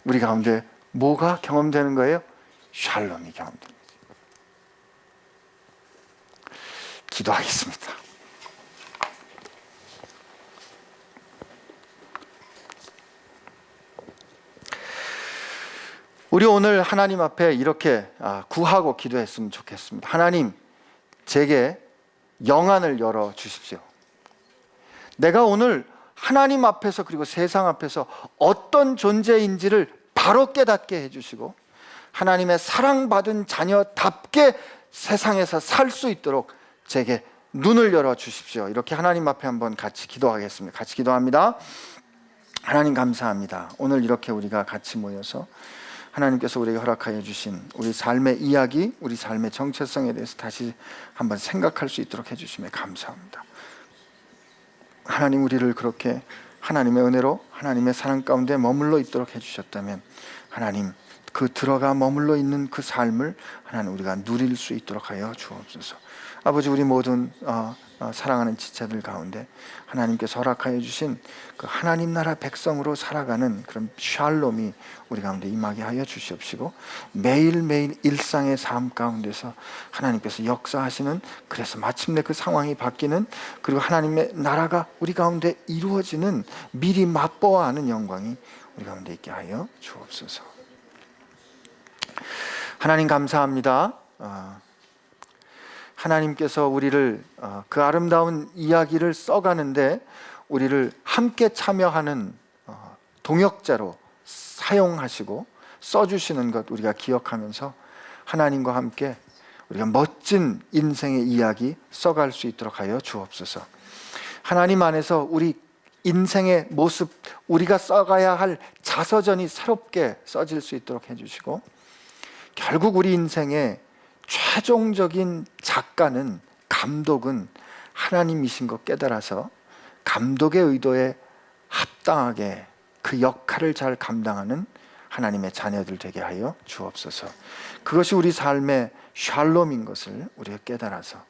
우리 가운데 뭐가 경험되는 거예요? 샬롬이 경험되는 거죠. 기도하겠습니다. 우리 오늘 하나님 앞에 이렇게 구하고 기도했으면 좋겠습니다. 하나님, 제게 영안을 열어 주십시오. 내가 오늘 하나님 앞에서 그리고 세상 앞에서 어떤 존재인지를 바로 깨닫게 해주시고 하나님의 사랑받은 자녀답게 세상에서 살 수 있도록 제게 눈을 열어 주십시오. 이렇게 하나님 앞에 한번 같이 기도하겠습니다. 같이 기도합니다. 하나님 감사합니다. 오늘 이렇게 우리가 같이 모여서 하나님께서 우리에게 허락하여 주신 우리 삶의 이야기, 우리 삶의 정체성에 대해서 다시 한번 생각할 수 있도록 해주심에 감사합니다. 하나님, 우리를 그렇게 하나님의 은혜로 하나님의 사랑 가운데 머물러 있도록 해주셨다면 하나님, 그 들어가 머물러 있는 그 삶을 하나님 우리가 누릴 수 있도록 하여 주옵소서. 아버지, 우리 모든 사랑하는 지체들 가운데 하나님께서 허락하여 주신 그 하나님 나라 백성으로 살아가는 그런 샬롬이 우리 가운데 임하게 하여 주시옵시고 매일매일 일상의 삶 가운데서 하나님께서 역사하시는, 그래서 마침내 그 상황이 바뀌는, 그리고 하나님의 나라가 우리 가운데 이루어지는 미리 맛보아 하는 영광이 우리 가운데 있게 하여 주옵소서. 하나님 감사합니다. 하나님께서 우리를 그 아름다운 이야기를 써가는데 우리를 함께 참여하는 동역자로 사용하시고 써주시는 것 우리가 기억하면서 하나님과 함께 우리가 멋진 인생의 이야기 써갈 수 있도록 하여 주옵소서. 하나님 안에서 우리 인생의 모습, 우리가 써가야 할 자서전이 새롭게 써질 수 있도록 해주시고 결국 우리 인생의 최종적인 작가는, 감독은 하나님이신 것 깨달아서 감독의 의도에 합당하게 그 역할을 잘 감당하는 하나님의 자녀들 되게 하여 주옵소서. 그것이 우리 삶의 샬롬인 것을 우리가 깨달아서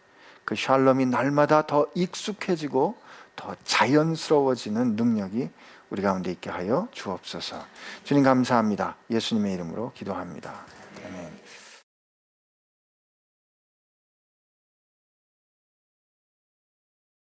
그 샬롬이 날마다 더 익숙해지고 더 자연스러워지는 능력이 우리 가운데 있게 하여 주옵소서. 주님 감사합니다. 예수님의 이름으로 기도합니다. 아멘.